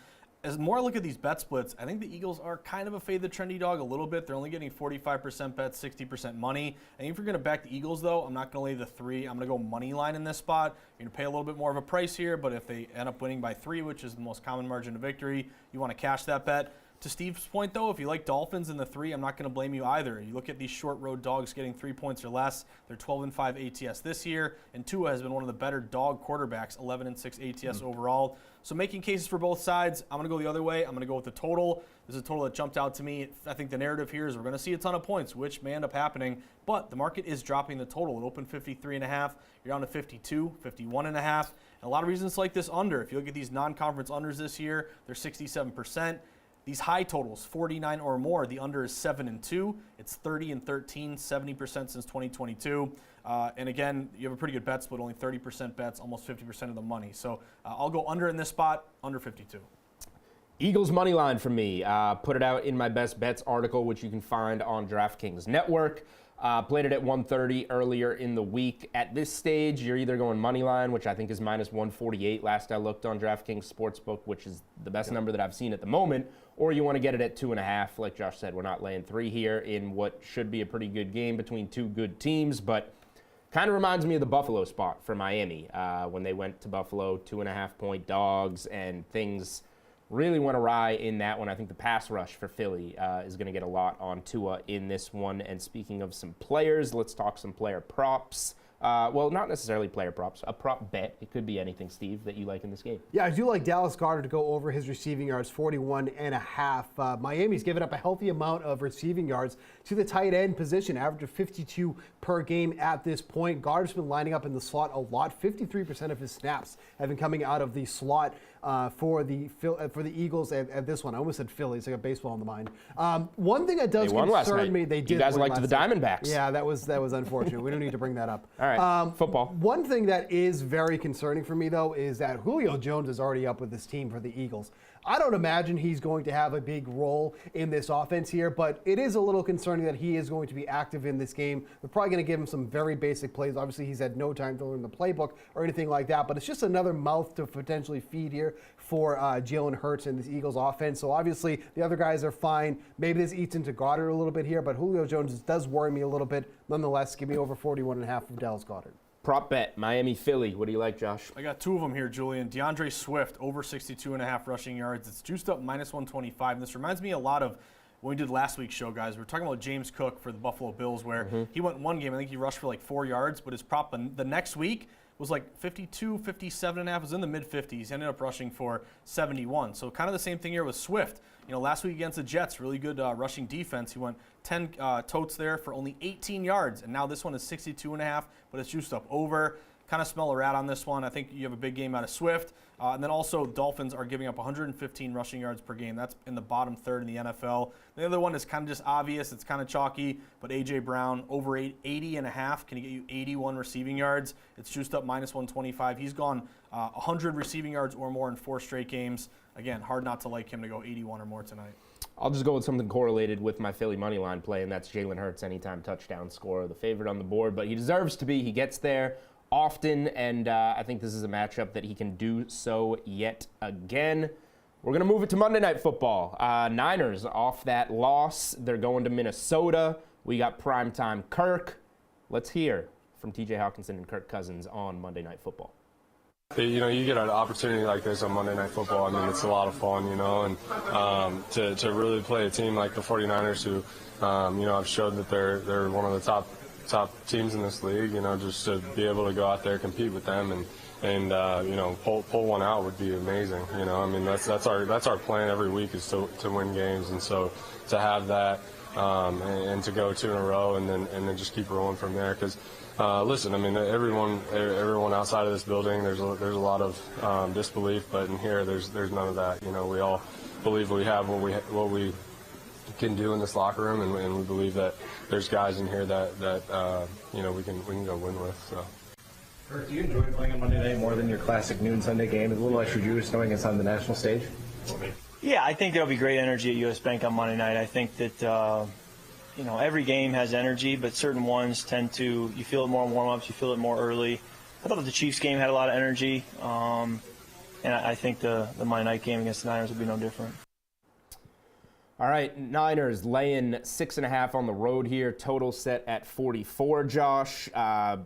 as more I look at these bet splits, I think the Eagles are kind of a fade the trendy dog a little bit. They're only getting 45% bets, 60% money. I think if you're going to back the Eagles, though, I'm not going to lay the 3. I'm going to go money line in this spot. You're going to pay a little bit more of a price here, but if they end up winning by 3, which is the most common margin of victory, you want to cash that bet. To Steve's point, though, if you like Dolphins in the 3, I'm not going to blame you either. You look at these short road dogs getting 3 points or less. They're 12-5 ATS this year, and Tua has been one of the better dog quarterbacks, 11-6 ATS overall. So making cases for both sides, I'm going to go the other way. I'm going to go with the total. This is a total that jumped out to me. I think the narrative here is we're going to see a ton of points, which may end up happening, but the market is dropping the total. It opened 53.5. You're down to 52, 51.5. And a lot of reasons like this under. If you look at these non-conference unders this year, they're 67%. These high totals, 49 or more, the under is 7-2. It's 30-13, 70% since 2022. And again, you have a pretty good bet split, only 30% bets, almost 50% of the money. So I'll go under in this spot, under 52. Eagles money line for me. Put it out in my best bets article, which you can find on DraftKings Network. Played it at 130 earlier in the week. At this stage, you're either going money line, which I think is minus 148 last I looked on DraftKings Sportsbook, which is the best number that I've seen at the moment, or you want to get it at 2.5. Like Josh said, we're not laying 3 here in what should be a pretty good game between two good teams, but kind of reminds me of the Buffalo spot for Miami when they went to Buffalo, 2.5-point dogs, and things really went awry in that one. I think the pass rush for Philly is going to get a lot on Tua in this one. And speaking of some players, let's talk some player props. well, not necessarily player props, a prop bet. It could be anything, Steve, that you like in this game. Yeah, I do like Dallas Goedert to go over his receiving yards, 41.5. Miami's given up a healthy amount of receiving yards to the tight end position, average of 52 per game at this point. Goddard's been lining up in the slot a lot. 53% of his snaps have been coming out of the slot for the Eagles at this one. I almost said Phillies. I got baseball on the mind. One thing that does concern me, they did. You guys win liked the Diamondbacks. Yeah, that was unfortunate. We don't need to bring that up. All right, football. One thing that is very concerning for me, though, is that Julio Jones is already up with this team for the Eagles. I don't imagine he's going to have a big role in this offense here, but it is a little concerning that he is going to be active in this game. They're probably going to give him some very basic plays. Obviously, he's had no time to learn the playbook or anything like that, but it's just another mouth to potentially feed here for Jalen Hurts and this Eagles offense. So obviously, the other guys are fine. Maybe this eats into Goddard a little bit here, but Julio Jones does worry me a little bit. Nonetheless, give me over 41.5 from Dallas Goedert. Prop bet, Miami, Philly. What do you like, Josh? I got two of them here, Julian. DeAndre Swift, over 62.5 rushing yards. It's juiced up minus 125. And this reminds me a lot of when we did last week's show, guys. We were talking about James Cook for the Buffalo Bills, where he went one game. I think he rushed for like 4 yards, but his prop the next week was like 52, 57.5. It was in the mid-50s. He ended up rushing for 71. So kind of the same thing here with Swift. You know, last week against the Jets, really good rushing defense. He went 10 totes there for only 18 yards, and now this one is 62.5, but it's juiced up over. Kind of smell a rat on this one. I think you have a big game out of Swift. And then also Dolphins are giving up 115 rushing yards per game. That's in the bottom third in the NFL. The other one is kind of just obvious. It's kind of chalky, but A.J. Brown, over 80.5. Can he get you 81 receiving yards? It's juiced up minus 125. He's gone 100 receiving yards or more in 4 straight games. Again, hard not to like him to go 81 or more tonight. I'll just go with something correlated with my Philly money line play, and that's Jalen Hurts, anytime touchdown scorer, the favorite on the board. But he deserves to be. He gets there often, and I think this is a matchup that he can do so yet again. We're going to move it to Monday Night Football. Niners off that loss. They're going to Minnesota. We got primetime Kirk. Let's hear from TJ Hawkinson and Kirk Cousins on Monday Night Football. You know, you get an opportunity like this on Monday Night Football. I mean, it's a lot of fun, you know, and to really play a team like the 49ers who, you know, have showed that they're one of the top teams in this league, you know, just to be able to go out there, compete with them and you know, pull one out would be amazing. You know, I mean, that's our plan every week is to win games. And so to have that and to go 2 in a row and then just keep rolling from there. Because listen, I mean, everyone outside of this building, there's a lot of disbelief, but in here there's none of that. You know, we all believe we have what we can do in this locker room, and we believe that there's guys in here that you know, we can go win with. So. Kirk, do you enjoy playing on Monday night more than your classic noon Sunday game? It's a little extra juice knowing it's on the national stage. Yeah, I think there'll be great energy at US Bank on Monday night. I think that you know, every game has energy, but certain ones tend to, you feel it more in warm-ups, you feel it more early. I thought the Chiefs game had a lot of energy, and I think the Monday night game against the Niners will be no different. All right, Niners laying 6.5 on the road here. Total set at 44, Josh.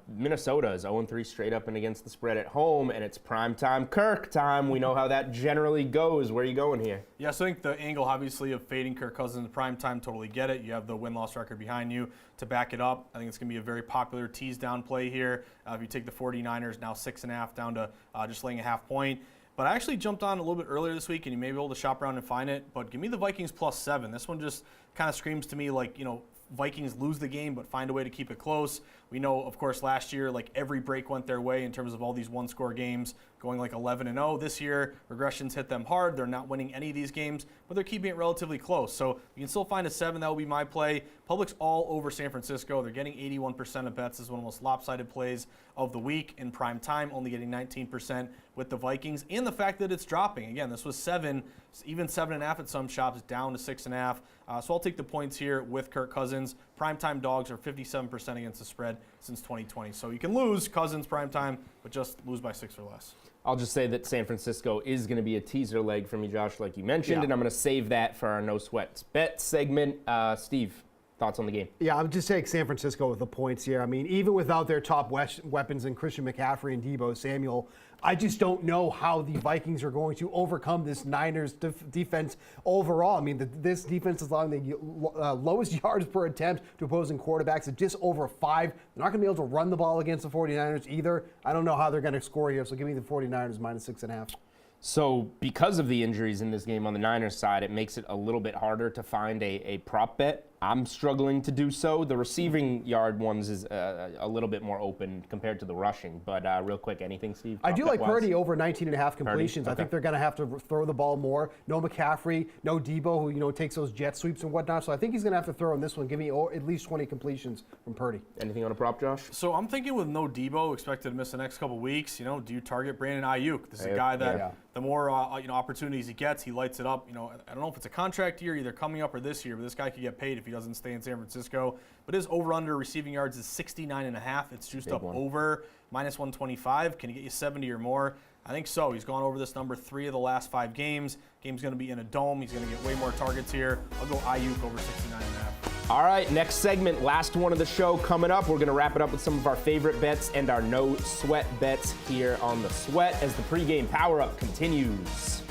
Minnesota is 0-3 straight up and against the spread at home, and it's primetime Kirk time. We know how that generally goes. Where are you going here? Yeah, so I think the angle, obviously, of fading Kirk Cousins primetime, totally get it. You have the win-loss record behind you to back it up. I think it's going to be a very popular tease-down play here. If you take the 49ers, now 6.5 down to just laying a half point. But I actually jumped on a little bit earlier this week, and you may be able to shop around and find it. But give me the Vikings +7. This one just kind of screams to me like, you know, Vikings lose the game but find a way to keep it close. We know, of course, last year, like every break went their way in terms of all these one-score games, going like 11-0. This year, regressions hit them hard. They're not winning any of these games, but they're keeping it relatively close. So you can still find a 7. That will be my play. Public's all over San Francisco. They're getting 81% of bets. This is one of the most lopsided plays of the week in prime time, only getting 19% with the Vikings. And the fact that it's dropping. Again, this was 7, even 7.5 at some shops, down to 6.5. So I'll take the points here with Kirk Cousins. Primetime dogs are 57% against the spread since 2020. So you can lose Cousins primetime, but just lose by 6 or less. I'll just say that San Francisco is going to be a teaser leg for me, Josh, like you mentioned, and I'm going to save that for our No Sweats Bet segment. Steve, Thoughts on the game? Yeah, I'm just taking San Francisco with the points here. I mean, even without their top weapons in Christian McCaffrey and Deebo Samuel, I just don't know how the Vikings are going to overcome this Niners defense overall. I mean, this defense is allowing the lowest yards per attempt to opposing quarterbacks at just over 5. They're not going to be able to run the ball against the 49ers either. I don't know how they're going to score here, so give me the 49ers minus 6.5. So because of the injuries in this game on the Niners side, it makes it a little bit harder to find a prop bet. I'm struggling to do so. The receiving yard ones is a little bit more open compared to the rushing. But real quick, anything, Steve? I do like Purdy over 19.5 completions. Okay. I think they're going to have to throw the ball more. No McCaffrey, no Deebo, who takes those jet sweeps and whatnot. So I think he's going to have to throw in this one. Give me at least 20 completions from Purdy. Anything on a prop, Josh? So I'm thinking with no Deebo, expected to miss the next couple weeks. Do you target Brandon Ayuk? This is a guy that the more opportunities he gets, he lights it up. I don't know if it's a contract year, either coming up or this year, but this guy could get paid if he doesn't stay in San Francisco. But his over/under receiving yards is 69.5. It's juiced up over minus 125. Can he get you 70 or more? I think so. He's gone over this number 3 of the last 5 games. Game's going to be in a dome. He's going to get way more targets here. I'll go Ayuk over 69.5. All right, next segment, last one of the show coming up. We're going to wrap it up with some of our favorite bets and our no sweat bets here on the Sweat as the pregame power-up continues.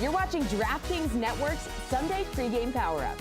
You're watching DraftKings Network's Sunday Pregame Power Up.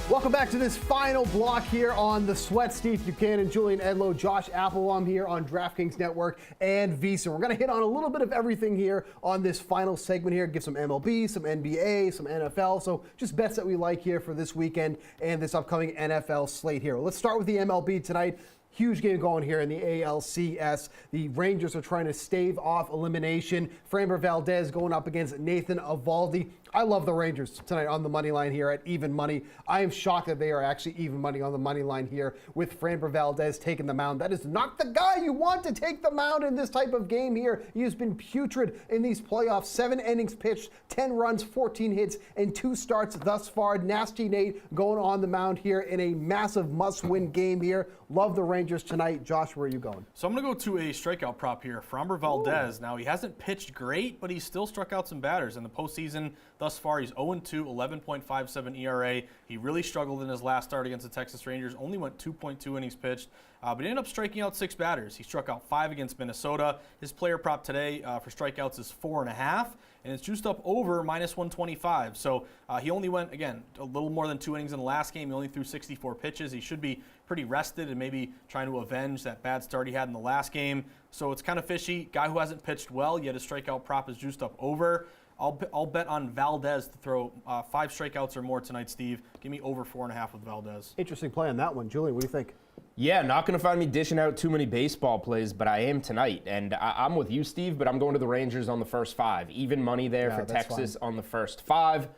Welcome back to this final block here on The Sweat. Steve Buchanan, Julian Edlow, Josh Applebaum here on DraftKings Network and VSiN. We're going to hit on a little bit of everything here on this final segment here. Give some MLB, some NBA, some NFL. So just bets that we like here for this weekend and this upcoming NFL slate here. Let's start with the MLB tonight. Huge game going here in the ALCS. The Rangers are trying to stave off elimination. Framber Valdez going up against Nathan Eovaldi. I love the Rangers tonight on the money line here at even money. I am shocked that they are actually even money on the money line here with Framber Valdez taking the mound. That is not the guy you want to take the mound in this type of game here. He has been putrid in these playoffs. 7 innings pitched, 10 runs, 14 hits, and 2 starts thus far. Nasty Nate going on the mound here in a massive must-win game here. Love the Rangers tonight. Josh, where are you going? So I'm going to go to a strikeout prop here. Framber Valdez. Ooh. Now, he hasn't pitched great, but he's still struck out some batters in the postseason. Thus far, he's 0-2, 11.57 ERA. He really struggled in his last start against the Texas Rangers. Only went 2.2 innings pitched, but he ended up striking out 6 batters. He struck out 5 against Minnesota. His player prop today for strikeouts is 4.5, and it's juiced up over -125. So he only went, again, a little more than 2 innings in the last game. He only threw 64 pitches. He should be pretty rested and maybe trying to avenge that bad start he had in the last game. So it's kind of fishy. Guy who hasn't pitched well, yet his strikeout prop is juiced up over. I'll bet on Valdez to throw 5 strikeouts or more tonight, Steve. Give me over 4.5 with Valdez. Interesting play on that one. Julian, what do you think? Yeah, not going to find me dishing out too many baseball plays, but I am tonight. And I'm with you, Steve, but I'm going to the Rangers on the first 5. Even money there for Texas on the first 5.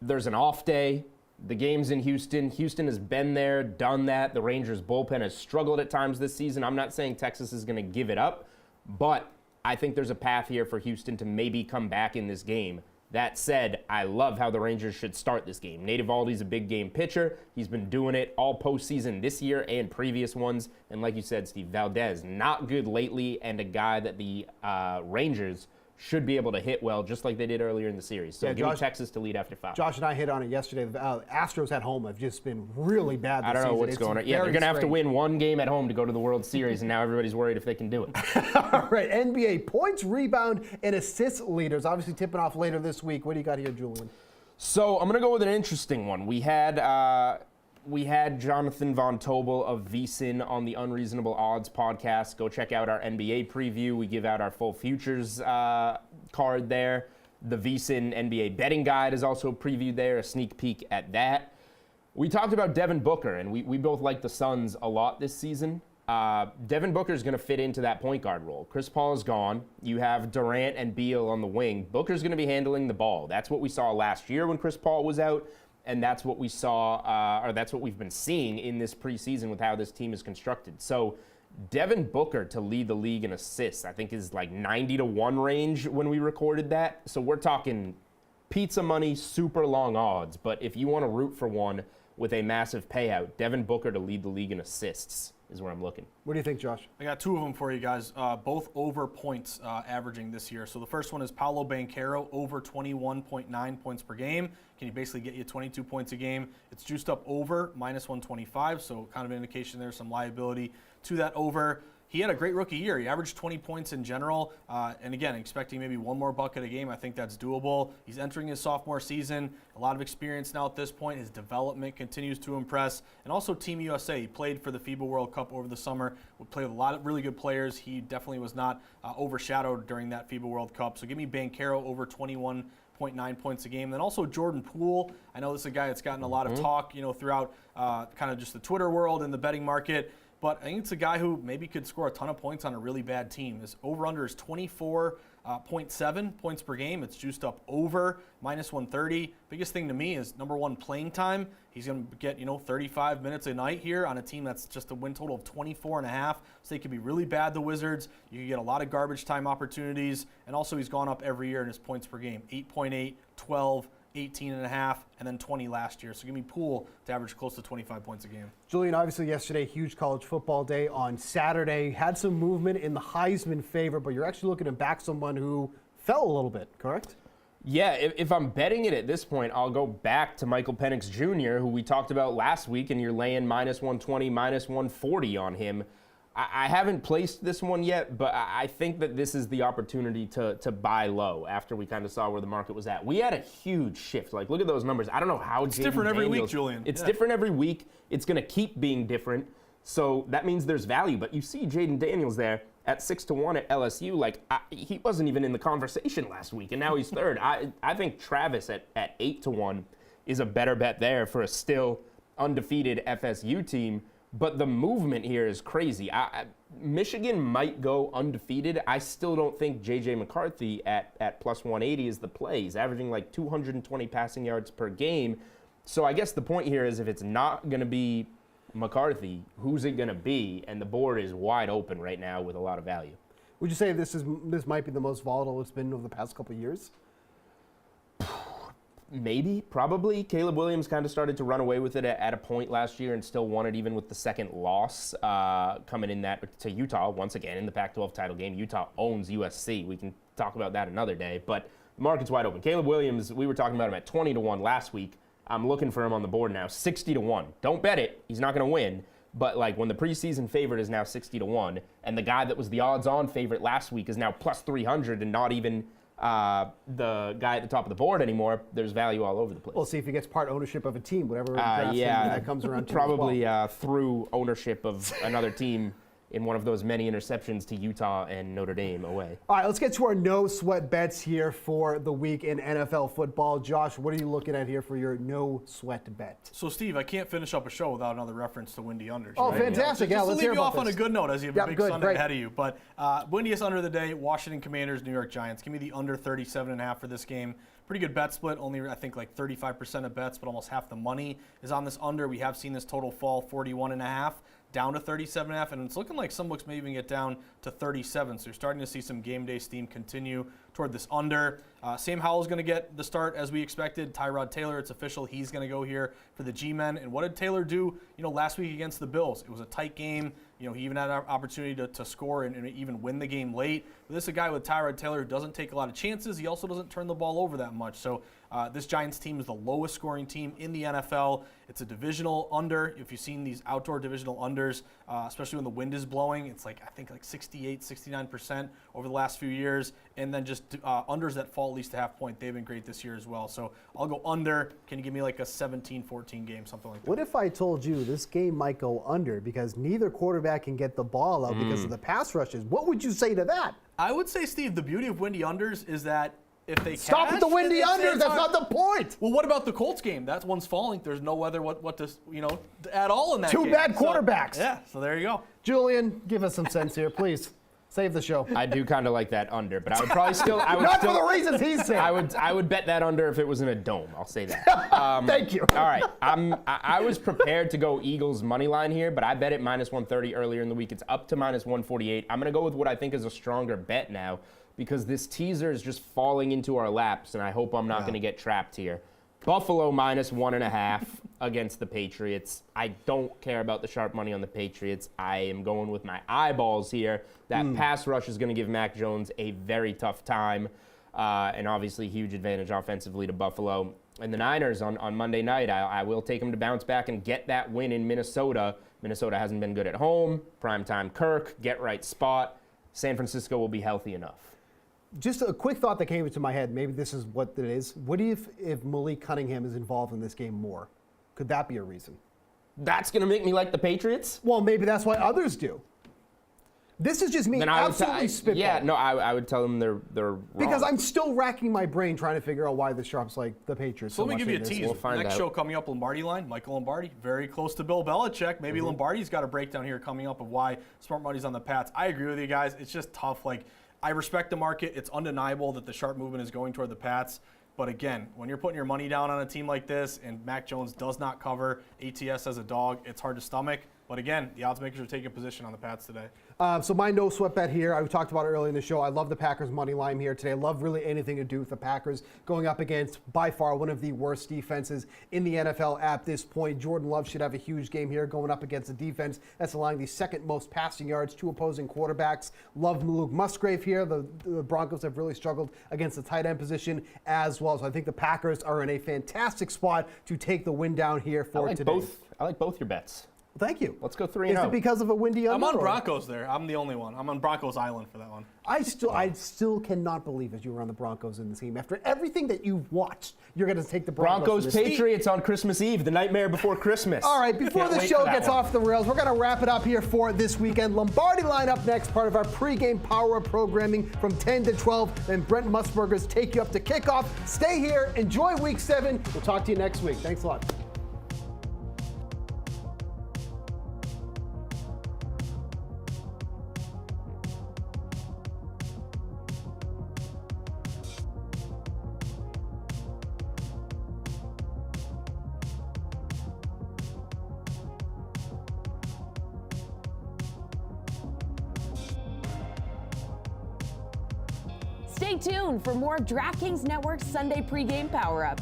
There's an off day. The game's in Houston. Houston has been there, done that. The Rangers bullpen has struggled at times this season. I'm not saying Texas is going to give it up, but I think there's a path here for Houston to maybe come back in this game. That said, I love how the Rangers should start this game. Nate Eovaldi's a big game pitcher. He's been doing it all postseason this year and previous ones. And like you said, Steve, Valdez, not good lately, and a guy that the Rangers should be able to hit well, just like they did earlier in the series. So give me Texas to lead after 5. Josh and I hit on it yesterday. The Astros at home have just been really bad this season. I don't know what's going on. Yeah, they're going to have to win one game at home to go to the World Series, and now everybody's worried if they can do it. All right, NBA points, rebound, and assist leaders. Obviously tipping off later this week. What do you got here, Julian? So I'm going to go with an interesting one. We had Jonathan Von Tobel of VSiN on the Unreasonable Odds podcast. Go check out our NBA preview. We give out our full futures card there. The VSiN NBA betting guide is also previewed there, a sneak peek at that. We talked about Devin Booker, and we both like the Suns a lot this season. Devin Booker is going to fit into that point guard role. Chris Paul is gone. You have Durant and Beal on the wing. Booker's going to be handling the ball. That's what we saw last year when Chris Paul was out. And that's what we saw, or that's what we've been seeing in this preseason with how this team is constructed. So Devin Booker to lead the league in assists, I think is like 90-1 range when we recorded that. So we're talking pizza money, super long odds. But if you want to root for one with a massive payout, Devin Booker to lead the league in assists is where I'm looking. What do you think, Josh? I got 2 of them for you guys, both over points averaging this year. So the first one is Paolo Banchero, over 21.9 points per game. Can you basically get you 22 points a game? It's juiced up over -125, so kind of an indication there's some liability to that over. He had a great rookie year. He averaged 20 points in general. And again, expecting maybe 1 more bucket a game, I think that's doable. He's entering his sophomore season. A lot of experience now at this point. His development continues to impress. And also Team USA. He played for the FIBA World Cup over the summer. We played with a lot of really good players. He definitely was not overshadowed during that FIBA World Cup. So give me Banchero over 21.9 points a game. Then also Jordan Poole. I know this is a guy that's gotten a lot of talk, throughout kind of just the Twitter world and the betting market. But I think it's a guy who maybe could score a ton of points on a really bad team. His over-under is 24.7 points per game. It's juiced up over -130. Biggest thing to me is, number one, playing time. He's going to get, 35 minutes a night here on a team that's just a win total of 24.5. So they could be really bad, the Wizards. You could get a lot of garbage time opportunities. And also he's gone up every year in his points per game. 8.8, 12, 18.5, and then 20 last year. So give me Poole to average close to 25 points a game. Julian, obviously yesterday, huge college football day on Saturday. Had some movement in the Heisman favor, but you're actually looking to back someone who fell a little bit, correct? Yeah, if I'm betting it at this point, I'll go back to Michael Penix Jr., who we talked about last week, and you're laying -120, -140 on him. I haven't placed this one yet, but I think that this is the opportunity to buy low after we kind of saw where the market was at. We had a huge shift. Like, look at those numbers. I don't know how it's different every week, Julian. It's different every week. It's going to keep being different. So that means there's value. But you see Jaden Daniels there at 6-1 at LSU. Like, he wasn't even in the conversation last week, and now he's third. I think Travis at 8-1 is a better bet there for a still undefeated FSU team. But the movement here is crazy. Michigan might go undefeated. I still don't think J.J. McCarthy at plus 180 is the play. He's averaging like 220 passing yards per game. So I guess the point here is if it's not going to be McCarthy, who's it going to be? And the board is wide open right now with a lot of value. Would you say this might be the most volatile it's been over the past couple of years? Maybe, probably. Caleb Williams kind of started to run away with it at a point last year and still won it even with the second loss coming in that to Utah once again in the Pac-12 title game. Utah owns USC. We can talk about that another day, but the market's wide open. Caleb Williams, we were talking about him at 20-1 last week. I'm looking for him on the board now, 60-1. Don't bet it. He's not going to win. But like when the preseason favorite is now 60-1, and the guy that was the odds-on favorite last week is now plus 300 and not even the guy at the top of the board anymore, there's value all over the place. We'll see if he gets part ownership of a team, whatever that comes around to. Probably through ownership of another team in one of those many interceptions to Utah and Notre Dame away. All right, let's get to our no sweat bets here for the week in NFL football. Josh, what are you looking at here for your no sweat bet? So, Steve, I can't finish up a show without another reference to Windy Unders. Oh, right? Fantastic. Just let's to hear leave you off this. on a good note as you have a big Sunday great. ahead of you. But windiest under of the day, Washington Commanders, New York Giants. Give me the under 37.5 for this game. Pretty good bet split, only I think like 35% of bets, but almost half the money is on this under. We have seen this total fall 41.5 down to 37.5, and it's looking like some books may even get down to 37. So you're starting to see some game day steam continue toward this under. Sam Howell's going to get the start as we expected. Tyrod Taylor, it's official, he's going to go here for the G-men. And what did Taylor do? Last week against the Bills, it was a tight game. He even had an opportunity to score and even win the game late. But this is a guy with Tyrod Taylor who doesn't take a lot of chances. He also doesn't turn the ball over that much. So this Giants team is the lowest scoring team in the NFL. It's a divisional under. If you've seen these outdoor divisional unders, especially when the wind is blowing, it's I think 68, 69% over the last few years. And then just unders that fall at least a half point. They've been great this year as well. So I'll go under. Can you give me like a 17-14 game, something like that? What if I told you this game might go under because neither quarterback can get the ball out because of the pass rushes? What would you say to that? I would say, Steve, the beauty of windy unders is that if they stop with the windy unders, that's not the point. Well, what about the Colts game? That one's falling. There's no weather what to at all in that game. Two bad quarterbacks. So there you go. Julian, give us some sense here, please. Save the show. I do kind of like that under, but I would probably still. Not for the reasons he's saying. I would bet that under if it was in a dome. I'll say that. Thank you. All right. I was prepared to go Eagles money line here, but I bet it minus 130 earlier in the week. It's up to minus 148. I'm going to go with what I think is a stronger bet now because this teaser is just falling into our laps, and I hope I'm not going to get trapped here. Buffalo minus 1.5 against the Patriots. I don't care about the sharp money on the Patriots. I am going with my eyeballs here. That pass rush is going to give Mac Jones a very tough time, and obviously huge advantage offensively to Buffalo. And the Niners on Monday night, I will take them to bounce back and get that win in Minnesota. Minnesota hasn't been good at home. Primetime Kirk, get right spot. San Francisco will be healthy enough. Just a quick thought that came into my head. Maybe this is what it is. What do you if Malik Cunningham is involved in this game more? Could that be a reason? That's going to make me like the Patriots? Well, maybe that's why others do. This is just me absolutely spitballing. Yeah, no, I would tell them they're wrong. Because I'm still racking my brain trying to figure out why the Sharps like the Patriots. So let me give you a tease. Next show coming up, Lombardi line. Michael Lombardi, very close to Bill Belichick. Maybe Lombardi's got a breakdown here coming up of why smart money's on the Pats. I agree with you guys. It's just tough. I respect the market. It's undeniable that the sharp movement is going toward the Pats. But again, when you're putting your money down on a team like this and Mac Jones does not cover ATS as a dog, it's hard to stomach. But again, the odds makers are taking position on the Pats today. So my no sweat bet here, I talked about it earlier in the show. I love the Packers money line here today. I love really anything to do with the Packers going up against, by far, one of the worst defenses in the NFL at this point. Jordan Love should have a huge game here going up against a defense that's allowing the second most passing yards to opposing quarterbacks. Love Luke Musgrave here. The Broncos have really struggled against the tight end position as well. So I think the Packers are in a fantastic spot to take the win down here for today. I like both your bets. Thank you. Let's go 3-0. Is it because of a windy I'm under? on Broncos there. I'm the only one. I'm on Broncos Island for that one. I still cannot believe that you were on the Broncos in this game. After everything that you've watched, you're going to take the Broncos. Broncos Patriots on Christmas Eve, the nightmare before Christmas. All right, before the show gets off the rails, we're going to wrap it up here for this weekend. Lombardi line up next, part of our pregame power-up programming from 10 to 12. And Brent Musburgers take you up to kickoff. Stay here. Enjoy Week 7. We'll talk to you next week. Thanks a lot. Stay tuned for more DraftKings Network Sunday pregame power-up.